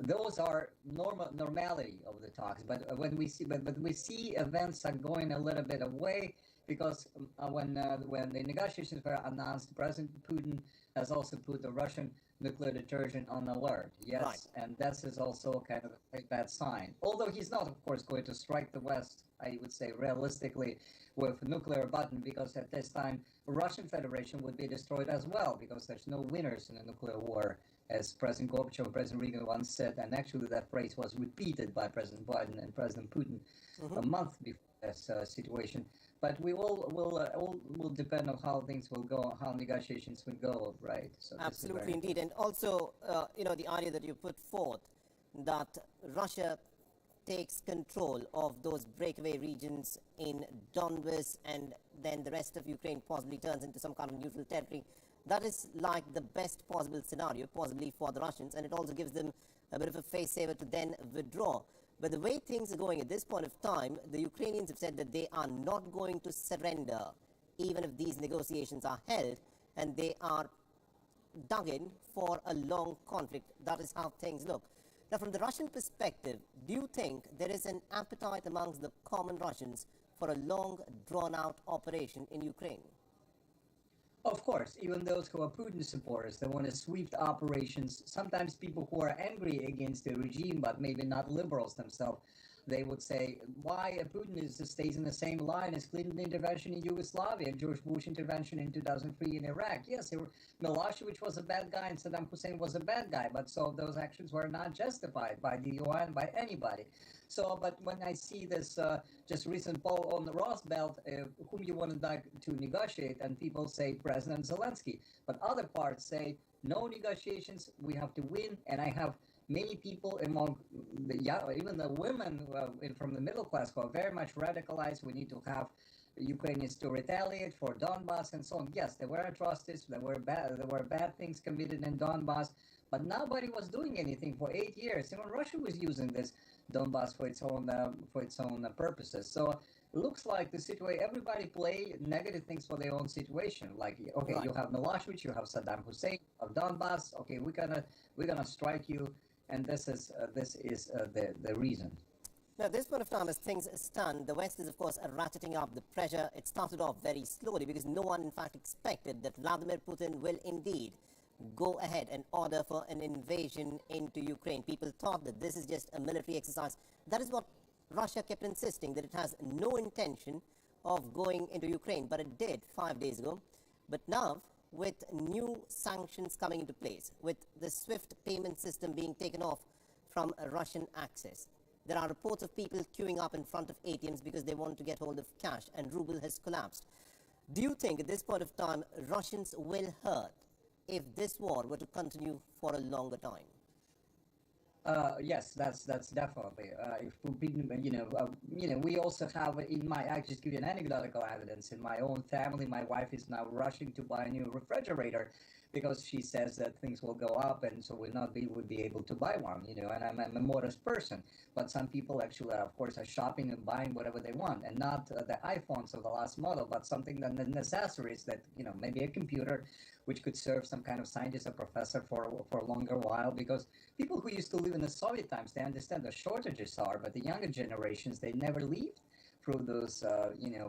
Those are normality of the talks. But when we see events are going a little bit away, because when the negotiations were announced, President Putin has also put the Russian nuclear deterrent on alert. Yes, right. And this is also kind of a bad sign. Although he's not, of course, going to strike the West, I would say realistically, with a nuclear button, because at this time Russian Federation would be destroyed as well, because there's no winners in a nuclear war, as President Gorbachev and President Reagan once said, and actually that phrase was repeated by President Biden and President Putin a month before this situation. But we will depend on how things will go, how negotiations will go, right? So absolutely, indeed. And also, the idea that you put forth that Russia takes control of those breakaway regions in Donbas, and then the rest of Ukraine possibly turns into some kind of neutral territory. That is like the best possible scenario, possibly for the Russians, and it also gives them a bit of a face saver to then withdraw. But the way things are going at this point of time, the Ukrainians have said that they are not going to surrender even if these negotiations are held, and they are dug in for a long conflict. That is how things look. Now, from the Russian perspective, do you think there is an appetite amongst the common Russians for a long, drawn-out operation in Ukraine? Of course, even those who are Putin supporters, they want to sweep the operations. Sometimes people who are angry against the regime, but maybe not liberals themselves, they would say, why Putin stays in the same line as Clinton intervention in Yugoslavia and George Bush intervention in 2003 in Iraq. Yes, Milosevic was a bad guy and Saddam Hussein was a bad guy, but so those actions were not justified by the UN, by anybody. So, but when I see this just recent poll on the Rust Belt, whom you want to negotiate, and people say President Zelensky, but other parts say no negotiations, we have to win, and I have many people among even the women from the middle class who are very much radicalized. We need to have Ukrainians to retaliate for Donbas and so on. Yes, there were atrocities, there were bad things committed in Donbas, but nobody was doing anything for 8 years. Even Russia was using this Donbas for its own purposes. So it looks like the situation, everybody play negative things for their own situation. Like, okay, right. You have Milosevic, you have Saddam Hussein, you have Donbas. Okay, we're gonna strike you. And this is the reason. Now, at this point of time, as things stand, the West is, of course, ratcheting up the pressure. It started off very slowly because no one, in fact, expected that Vladimir Putin will indeed go ahead and order for an invasion into Ukraine. People thought that this is just a military exercise. That is what Russia kept insisting, that it has no intention of going into Ukraine. But it did 5 days ago. But now, with new sanctions coming into place, with the SWIFT payment system being taken off from Russian access, there are reports of people queuing up in front of ATMs because they want to get hold of cash, and ruble has collapsed. Do you think at this point of time Russians will hurt if this war were to continue for a longer time? Yes, that's definitely. If Putin, we also have I just give you an anecdotal evidence. In my own family, my wife is now rushing to buy a new refrigerator because she says that things will go up, and so would be able to buy one. And I'm a modest person, but some people actually, of course, are shopping and buying whatever they want, and not the iPhones of the last model, but something that the necessaries that maybe a computer, which could serve some kind of scientist or professor for a longer while, because people who used to live in the Soviet times, they understand the shortages are, but the younger generations, they never lived through those,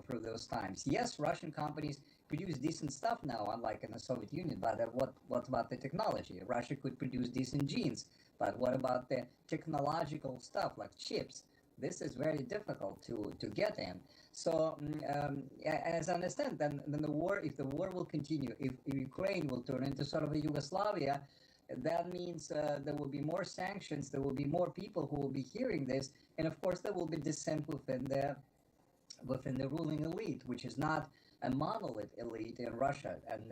through those times. Yes, Russian companies produce decent stuff now, unlike in the Soviet Union, but what about the technology? Russia could produce decent jeans, but what about the technological stuff like chips? This is very difficult to get in. So, as I understand, then if the war will continue, if Ukraine will turn into sort of a Yugoslavia, that means there will be more sanctions, there will be more people who will be hearing this, and of course there will be dissent within the ruling elite, which is not a monolith elite in Russia. And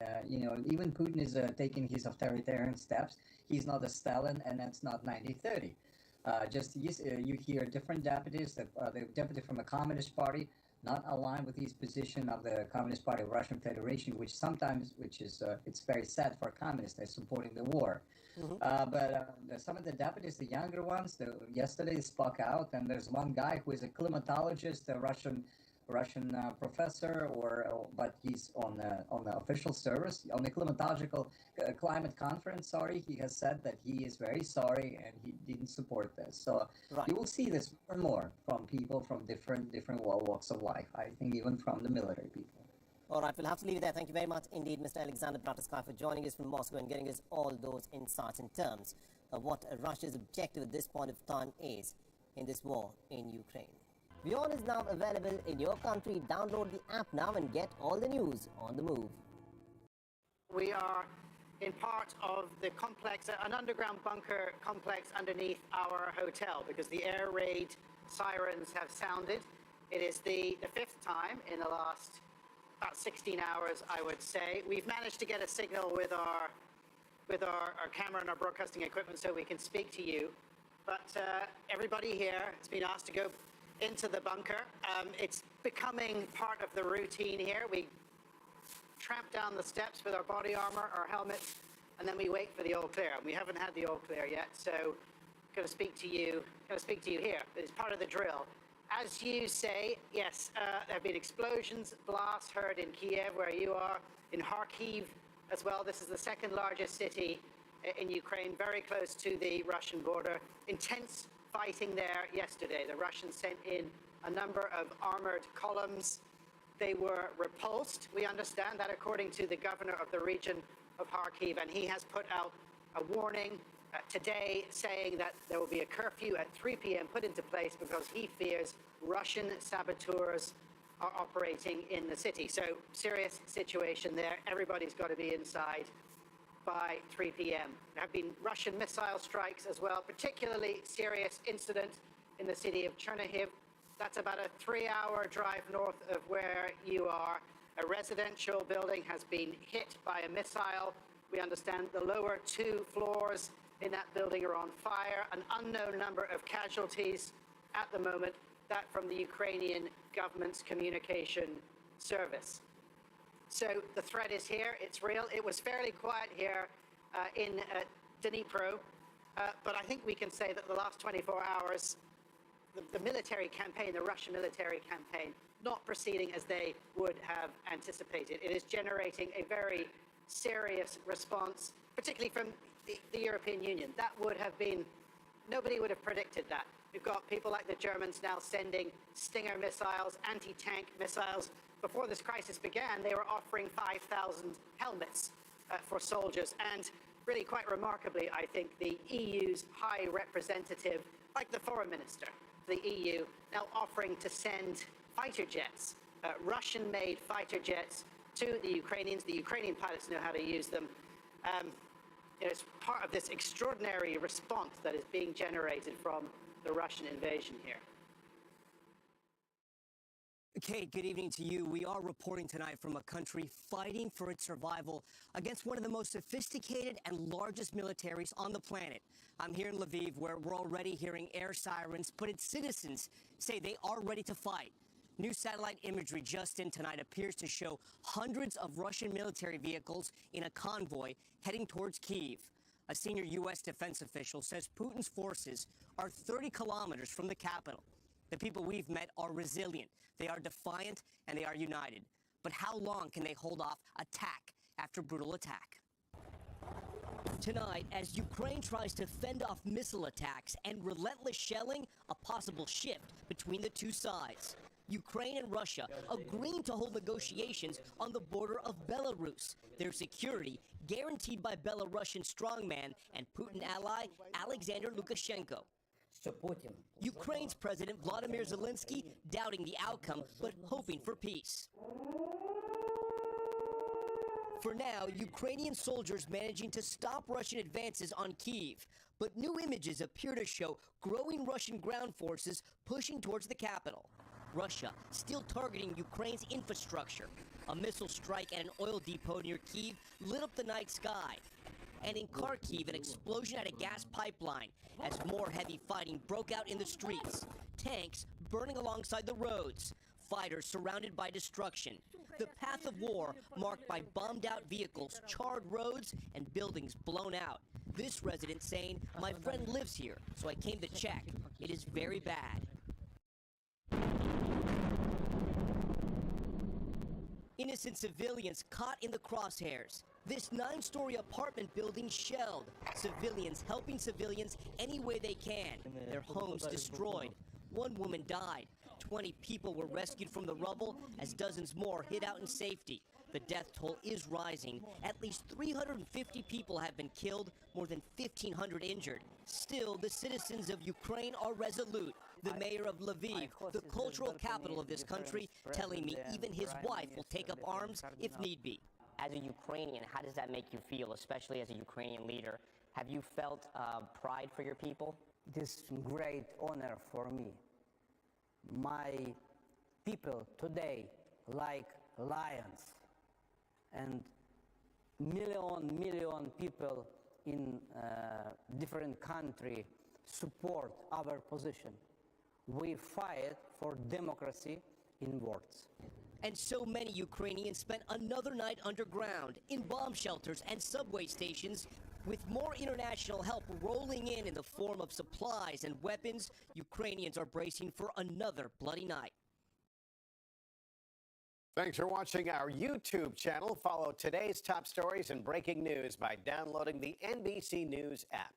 even Putin is taking his authoritarian steps. He's not a Stalin, and that's not 1930. You hear different deputies, the deputy from the Communist Party, not aligned with his position of the Communist Party of Russian Federation, it's very sad for communists. They're supporting the war. But some of the deputies, the younger ones, yesterday spoke out, and there's one guy who is a climatologist, a Russian professor, but he's on the official service on the climate conference. Sorry, he has said that he is very sorry and he didn't support this. So you will see this more and more from people from different walks of life. I think even from the military people. All right, we'll have to leave it there. Thank you very much indeed, Mr. Alexander Bratislav, for joining us from Moscow and getting us all those insights in terms of what Russia's objective at this point of time is in this war in Ukraine. WION is now available in your country. Download the app now and get all the news on the move. We are in part of the complex, an underground bunker complex underneath our hotel, because the air raid sirens have sounded. It is the fifth time in the last about 16 hours, I would say. We've managed to get a signal with our camera and our broadcasting equipment so we can speak to you. But everybody here has been asked to go into the bunker. It's becoming part of the routine here. We tramp down the steps with our body armor, our helmets, and then we wait for the all clear. We haven't had the all clear yet, so going to speak to you here. It's part of the drill. As you say, yes, there have been explosions, blasts heard in Kyiv, where you are, in Kharkiv as well. This is the second largest city in Ukraine, very close to the Russian border. Intense fighting there yesterday. The Russians sent in a number of armored columns. They were repulsed. We understand that, according to the governor of the region of Kharkiv, and he has put out a warning today saying that there will be a curfew at 3 p.m. put into place because he fears Russian saboteurs are operating in the city. So serious situation there. Everybody's got to be inside by 3 p.m. There have been Russian missile strikes as well, particularly serious incident in the city of Chernihiv. That's about a 3-hour drive north of where you are. A residential building has been hit by a missile. We understand the lower 2 floors in that building are on fire. An unknown number of casualties at the moment. That from the Ukrainian government's communication service. So the threat is here, it's real. It was fairly quiet here in Dnipro, but I think we can say that the last 24 hours, the military campaign, the Russian military campaign, not proceeding as they would have anticipated. It is generating a very serious response, particularly from the European Union. That would have been, nobody would have predicted that. We've got people like the Germans now sending Stinger missiles, anti-tank missiles. Before this crisis began, they were offering 5,000 helmets for soldiers. And really quite remarkably, I think, the EU's high representative, like the foreign minister, the EU, now offering to send fighter jets, Russian-made fighter jets, to the Ukrainians. The Ukrainian pilots know how to use them. It's part of this extraordinary response that is being generated from the Russian invasion here. Kate, good evening to you. We are reporting tonight from a country fighting for its survival against one of the most sophisticated and largest militaries on the planet. I'm here in Lviv, where we're already hearing air sirens, but its citizens say they are ready to fight. New satellite imagery just in tonight appears to show hundreds of Russian military vehicles in a convoy heading towards Kyiv. A senior U.S. defense official says Putin's forces are 30 kilometers from the capital. The people we've met are resilient, they are defiant, and they are united. But how long can they hold off attack after brutal attack? Tonight, as Ukraine tries to fend off missile attacks and relentless shelling, a possible shift between the two sides. Ukraine and Russia agreeing to hold negotiations on the border of Belarus, their security guaranteed by Belarusian strongman and Putin ally Alexander Lukashenko. Ukraine's President Vladimir Zelensky doubting the outcome, but hoping for peace. For now, Ukrainian soldiers managing to stop Russian advances on Kyiv, but new images appear to show growing Russian ground forces pushing towards the capital. Russia still targeting Ukraine's infrastructure. A missile strike at an oil depot near Kyiv lit up the night sky. And in Kharkiv, an explosion at a gas pipeline as more heavy fighting broke out in the streets. Tanks burning alongside the roads. Fighters surrounded by destruction. The path of war marked by bombed-out vehicles, charred roads, and buildings blown out. This resident saying, "My friend lives here, so I came to check. It is very bad." Innocent civilians caught in the crosshairs. This 9-story apartment building shelled. Civilians helping civilians any way they can. Their homes destroyed. One woman died. 20 people were rescued from the rubble as dozens more hid out in safety. The death toll is rising. At least 350 people have been killed, more than 1,500 injured. Still, the citizens of Ukraine are resolute. The mayor of Lviv, the cultural capital of this country, telling me even his wife will take up arms if need be. As a Ukrainian, how does that make you feel, especially as a Ukrainian leader? Have you felt pride for your people? It is great honor for me. My people today, like lions, and million people in different countries support our position. We fight for democracy in words. And so many Ukrainians spent another night underground, in bomb shelters and subway stations. With more international help rolling in the form of supplies and weapons, Ukrainians are bracing for another bloody night. Thanks for watching our YouTube channel. Follow today's top stories and breaking news by downloading the NBC News app.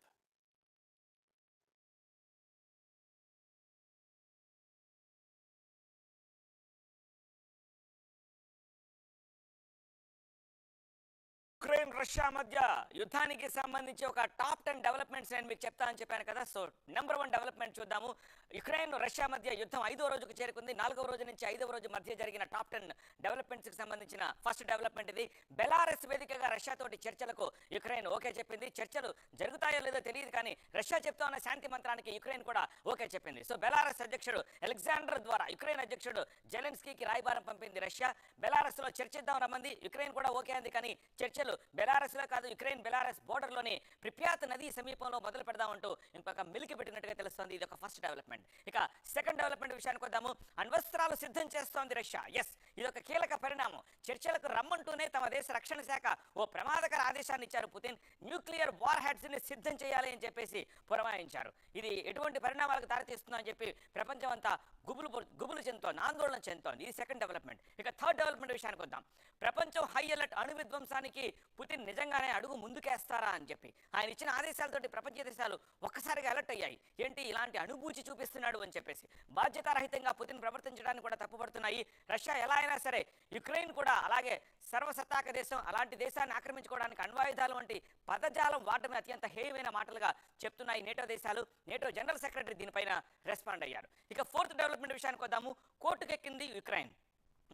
Ukraine Russia మధ్య యుద్ధానికి సంబంధించి ఒక top 10 developments నేను మీకు చెప్తానని చెప్పాను కదా. So number 1 development చూద్దాము. యుక్రెయిన్ రష్యా మధ్య యుద్ధం 5వ రోజుకు చేరుకుంది. 4వ రోజు నుంచి 5వ రోజు మధ్య జరిగిన టాప్ 10 డెవలప్మెంట్స్కి సంబంధించిన ఫస్ట్ డెవలప్మెంట్ ఇది. బెలారస్ వేదికగా రష్యాతోటి చర్చలకు యుక్రెయిన్ ఓకే చెప్పింది. చర్చలు జరుగుతాయో లేదో తెలియదు, కానీ రష్యా చెప్తా ఉన్న శాంతి మంత్రానికి యుక్రెయిన్ కూడా ఓకే చెప్పింది. సో బెలారస్ అధ్యక్షుడు అలెగ్జాండర్ ద్వారా యుక్రెయిన్ అధ్యక్షుడు జెలెన్స్కీకి రాయబారం పంపింది రష్యా. బెలారస్లో చర్చిద్దాం రమ్మంది. యుక్రెయిన్ కూడా ఓకే అంది, కానీ చర్చలు బెలారస్లో కాదు, యుక్రెయిన్ బెలారస్ బోర్డర్లోని ప్రిప్యాత్ నదీ సమీపంలో మొదలు పెడదామంటూ ఇంకొక మిలికి పెట్టినట్టుగా తెలుస్తోంది. ఇది ఒక ఫస్ట్ డెవలప్మెంట్. ఇక సెకండ్ డెవలప్మెంట్ విషయానికి వద్దాము. అణ్వస్త్రాలు సిద్ధం చేస్తోంది రష్యా. ఎస్, ఇది ఒక కీలక పరిణామం. చర్చలకు రమ్మంటూనే తమ దేశ రక్షణ శాఖ ఓ ప్రమాదకర ఆదేశాన్ని ఇచ్చారు. పుతిన్ న్యూక్లియర్ వార్ హెడ్స్ ని సిద్ధం చేయాలి అని చెప్పేసి పురమాయించారు. ఇది ఎటువంటి పరిణామాలకు దారితీస్తుందో అని చెప్పి ప్రపంచం అంతా గుబులు చెందుతోంది, ఆందోళన చెందుతోంది. ఇది సెకండ్ డెవలప్మెంట్. ఇక థర్డ్ డెవలప్మెంట్ విషయానికి వద్దాం. ప్రపంచం హై అలర్ట్, అణు విధ్వంసానికి పుతిన్ నిజంగానే అడుగు ముందుకేస్తారా అని చెప్పి ఆయన ఇచ్చిన ఆదేశాలతోటి ప్రపంచ దేశాలు ఒక్కసారిగా అలర్ట్ అయ్యాయి. ఏంటి ఇలాంటి అనుభూతి చూపిస్తున్నాడు అని చెప్పేసి బాధ్యతారహితంగా పుతిన్ ప్రవర్తించడానికి కూడా తప్పుపడుతున్నాయి. రష్యా ఎలా అయినా సరే, యుక్రెయిన్ కూడా అలాగే సర్వసత్తాక దేశం, అలాంటి దేశాన్ని ఆక్రమించుకోవడానికి అణ్వాయుధాలు వంటి పదజాలం వాడటమే అత్యంత హేయమైన మాటలుగా చెప్తున్నాయి నేటో దేశాలు. నేటో జనరల్ సెక్రటరీ దీనిపైన రెస్పాండ్ అయ్యారు. ఇక ఫోర్త్ డెవలప్మెంట్ విషయానికి వద్దాము. కోర్టుకెక్కింది యుక్రెయిన్.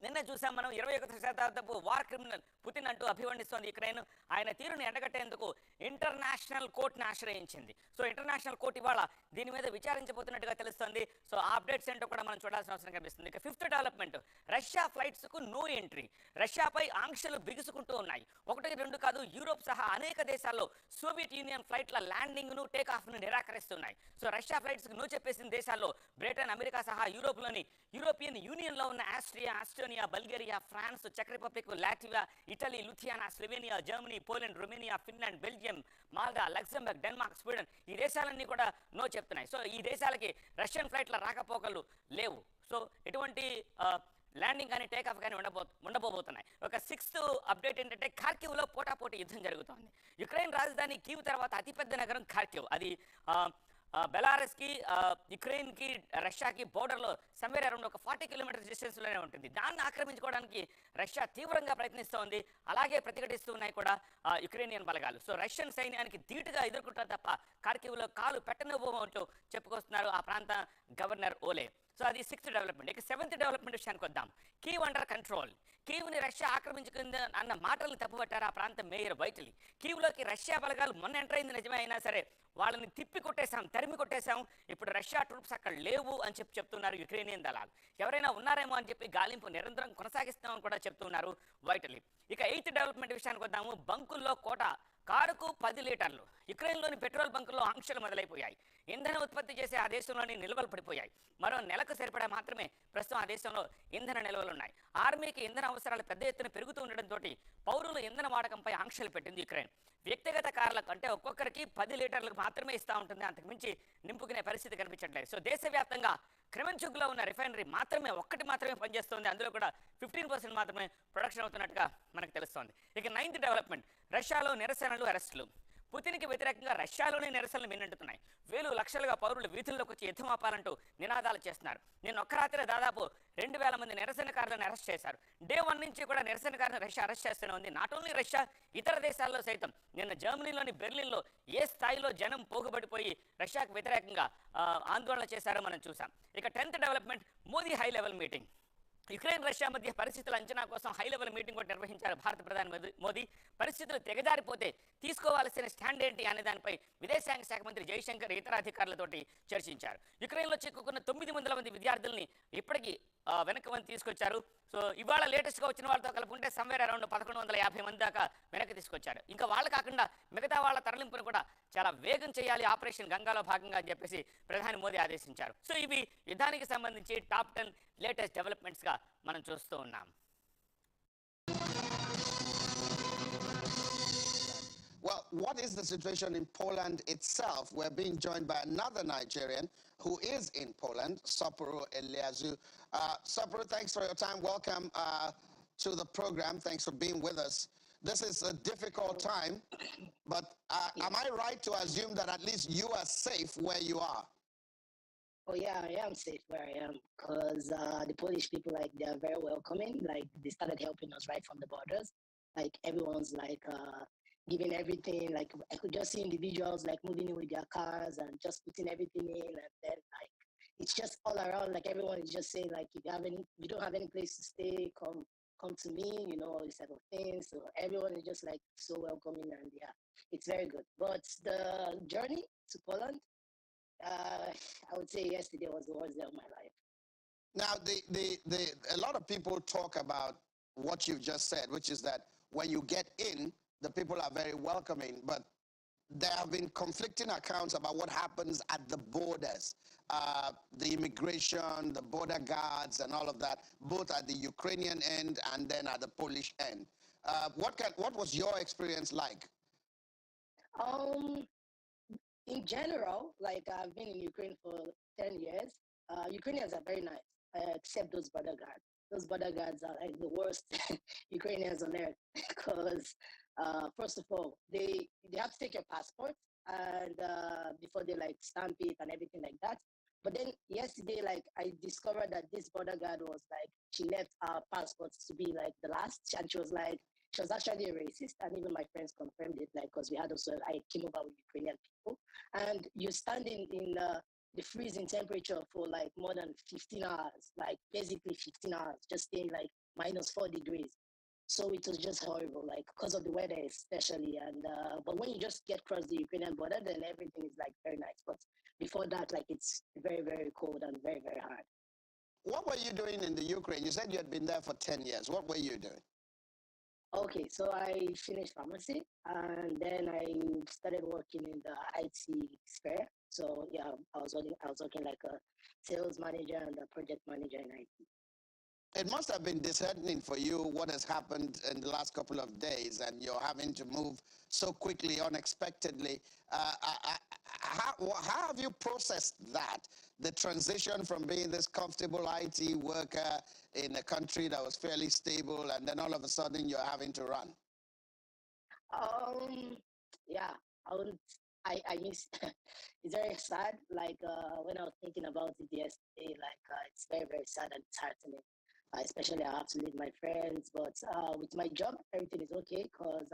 నిన్న చూసాం మనం 21వ శతాబ్దపు వార్ క్రిమినల్ పుతిన్ అంటూ అభివర్ణిస్తోంది యుక్రెయిన్. ఆయన తీరుని ఎండగట్టేందుకు ఇంటర్నేషనల్ కోర్టును ఆశ్రయించింది. సో ఇంటర్నేషనల్ కోర్టు ఇవాళ దీని మీద విచారించబోతున్నట్టుగా తెలుస్తోంది. సో ఆ అప్డేట్స్ ఏంటో కూడా మనం చూడాల్సిన అవసరం కనిపిస్తుంది. ఇక 5th డెవలప్మెంట్, రష్యా ఫ్లైట్స్కు నో ఎంట్రీ. రష్యాపై ఆంక్షలు బిగుసుకుంటూ ఉన్నాయి. 1, 2 కాదు, యూరోప్ సహా అనేక దేశాల్లో సోవియట్ యూనియన్ ఫ్లైట్ల ల్యాండింగ్ను టేక్ ఆఫ్ను నిరాకరిస్తున్నాయి. సో రష్యా ఫ్లైట్స్కి నో చెప్పేసిన దేశాల్లో బ్రిటన్, అమెరికా సహా యూరోపియన్ యూనియన్లో ఉన్న ఆస్ట్రియా, ఆస్టోనియా, బల్గేరియా, ఫ్రాన్స్, చెక్ Republic, Latvia, Italy, Lithuania, Slovenia, Germany, Poland, Romania, Finland, Belgium, Malta, Luxembourg, Denmark, Sweden ఈ దేశాలన్నీ కూడా నో చెప్తున్నాయి. సో ఈ దేశాలకి రష్యన్ ఫ్లైట్ల రాకపోకలు లేవు. సో ఎటువంటి ల్యాండింగ్ కానీ టేక్ ఆఫ్ కానీ ఉండబోతున్నాయి. ఒక 6th అప్డేట్ ఏంటంటే ఖార్కివ్లో పోటాపోటీ యుద్ధం జరుగుతోంది. యుక్రెయిన్ రాజధాని కీవ్ తర్వాత అతిపెద్ద నగరం ఖార్కివ్. అది బెలారస్కి, యుక్రెయిన్కి, రష్యాకి బోర్డర్లో సమ్వేర్ అరౌండ్ ఒక 40 కిలోమీటర్స్ డిస్టెన్స్లోనే ఉంటుంది. దాన్ని ఆక్రమించుకోవడానికి రష్యా తీవ్రంగా ప్రయత్నిస్తోంది. అలాగే ప్రతిఘటిస్తూ ఉన్నాయి కూడా యుక్రెయినియన్ బలగాలు. సో రష్యన్ సైన్యానికి ధీటుగా ఎదుర్కొంటారు తప్ప ఖార్కివ్లో కాలు పెట్టనివ్వమంటూ చెప్పుకొస్తున్నారు ఆ ప్రాంత గవర్నర్ ఓలే. సో అది 6th డెవలప్మెంట్. ఇక 7th డెవలప్మెంట్ విషయానికి వద్దాం. Kyiv under control. కీవ్ని రష్యా ఆక్రమించుకుంది అన్న మాటలను తప్పుపట్టారు ఆ ప్రాంత మేయర్ వైటిలి. కీవ్లోకి రష్యా బలగాలు మొన్న ఎంటర్ అయింది నిజమే, అయినా సరే వాళ్ళని తరిమి కొట్టేశాం, ఇప్పుడు రష్యా ట్రూప్స్ అక్కడ లేవు అని చెప్తున్నారు యుక్రెయినియన్ దళాలు. ఎవరైనా ఉన్నారేమో అని చెప్పి గాలింపు నిరంతరం కొనసాగిస్తామని కూడా చెప్తున్నారు వైటిలి. ఇక 8th డెవలప్మెంట్ విషయానికి వద్దాము. బంకుల్లో కోట, కారుకు 10 లీటర్లు. యుక్రెయిన్లోని పెట్రోల్ బంకుల్లో ఆంక్షలు మొదలైపోయాయి. ఇంధన ఉత్పత్తి చేసే ఆ దేశంలోని నిల్వలు పడిపోయాయి. మరో నెలకు సరిపడా మాత్రమే ప్రస్తుతం ఆ దేశంలో ఇంధన నిల్వలు ఉన్నాయి. ఆర్మీకి ఇంధన అవసరాలు పెద్ద ఎత్తున పెరుగుతూ ఉండడంతో పౌరుల ఇంధన వాడకంపై ఆంక్షలు పెట్టింది యుక్రెయిన్. వ్యక్తిగత కార్లకు అంటే ఒక్కొక్కరికి 10 లీటర్లకు మాత్రమే ఇస్తూ ఉంటుంది, అంతకుమించి నింపుకునే పరిస్థితి కనిపించట్లేదు. సో దేశవ్యాప్తంగా క్రెమెన్చుక్లో ఉన్న రిఫైనరీ ఒక్కటి మాత్రమే పనిచేస్తుంది. అందులో కూడా 15% మాత్రమే ప్రొడక్షన్ అవుతున్నట్టుగా మనకు తెలుస్తోంది. ఇక 9th డెవలప్మెంట్, రష్యాలో నిరసనలు, అరెస్టులు. పుతిన్కి వ్యతిరేకంగా రష్యాలోనే నిరసనలు మిన్నంటున్నాయి. వేలు లక్షలుగా పౌరులు వీధుల్లోకి వచ్చి యుద్ధం ఆపాలంటూ నినాదాలు చేస్తున్నారు. నిన్న ఒక్క రాత్రి దాదాపు 2000 మంది నిరసనకారులను అరెస్ట్ చేశారు. డే 1 నుంచి కూడా నిరసనకారులను రష్యా అరెస్ట్ చేస్తూనే ఉంది. నాట్ ఓన్లీ రష్యా, ఇతర దేశాల్లో సైతం. నిన్న జర్మనీలోని బెర్లిన్లో ఏ స్థాయిలో జనం పోగుబడిపోయి రష్యాకు వ్యతిరేకంగా ఆందోళన చేశారో మనం చూసాం. ఇక 10th development, Modi high level meeting. Ukraine Russia మధ్య పరిస్థితుల అంచనా కోసం హై లెవెల్ మీటింగ్ కూడా నిర్వహించారు భారత ప్రధాని మోదీ. పరిస్థితులు తెగజారిపోతే తీసుకోవాల్సిన స్టాండ్ ఏంటి అనే దానిపై విదేశాంగ శాఖ మంత్రి జైశంకర్ ఇతర అధికారులతోటి చర్చించారు. యుక్రెయిన్లో చిక్కుకున్న 900 మంది విద్యార్థుల్ని ఇప్పటికీ వెనక్కి తీసుకొచ్చారు. సో ఇవాళ లేటెస్ట్గా వచ్చిన వాళ్ళతో కలుపుకుంటే సమ్వేర్ అరౌండ్ 1150 మంది దాకా వెనక్కి తీసుకొచ్చారు. ఇంకా వాళ్ళు కాకుండా మిగతా వాళ్ళ తరలింపును కూడా చాలా వేగం చేయాలి ఆపరేషన్ గంగాలో భాగంగా అని చెప్పేసి ప్రధాని మోదీ ఆదేశించారు. సో ఇవి యుద్ధానికి సంబంధించి టాప్ 10 లేటెస్ట్ డెవలప్మెంట్స్గా మనం చూస్తూ ఉన్నాం. Well, what is the situation in Poland itself? We're being joined by another Nigerian who is in Poland, Sapuru Eliazu. Sapuru, thanks for your time. Welcome to the program. Thanks for being with us. This is a difficult time, but am I right to assume that at least you are safe where you are? Oh yeah, I am safe where I am because the Polish people, like, they are very welcoming. Like, they started helping us right from the borders. Like, everyone's like giving everything. Like, I could just see individuals like moving in with their cars and just putting everything in, and then like it's just all around. Like, everyone is just saying like, if you don't have any place to stay, come to me, you know, all these type of things. So everyone is just like so welcoming, and yeah, it's very good. But the journey to Poland, I would say yesterday was the worst day of my life. Now, a lot of people talk about what you've just said, which is that when you get in, the people are very welcoming, but there have been conflicting accounts about what happens at the borders, the immigration, the border guards, and all of that, both at the Ukrainian end and then at the Polish end. What was your experience like? In general, like, I've been in Ukraine for 10 years. Ukrainians are very nice, except those border guards. Those border guards are like the worst Ukrainians on earth because, first of all, they have to take your passport and before they like stamp it and everything like that. But then yesterday, like, I discovered that this border guard was like, she left our passports to be like the last, and she was actually a racist, and even my friends confirmed it, like, because we had also, I came over with Ukrainian people, and you're standing in the freezing temperature for like more than 15 hours, like basically 15 hours, just staying like -4 degrees. So it was just horrible, like because of the weather especially. And but when you just get across the Ukrainian border, then everything is like very nice. But before that, like it's very, very cold and very, very hard. What were you doing in the Ukraine? You said you had been there for 10 years. What were you doing? Okay, so I finished pharmacy and then I started working in the IT sphere. So yeah, I was working like a sales manager and a project manager in IT. It must have been disheartening for you what has happened in the last couple of days, and you're having to move so quickly, unexpectedly. How have you processed that? The transition from being this comfortable IT worker in a country that was fairly stable, and then all of a sudden you're having to run. Yeah, I miss. It's very sad. Like when I was thinking about it yesterday, like it's very, very sad and disheartening. Especially I have to leave my friends, but with my job, everything is okay because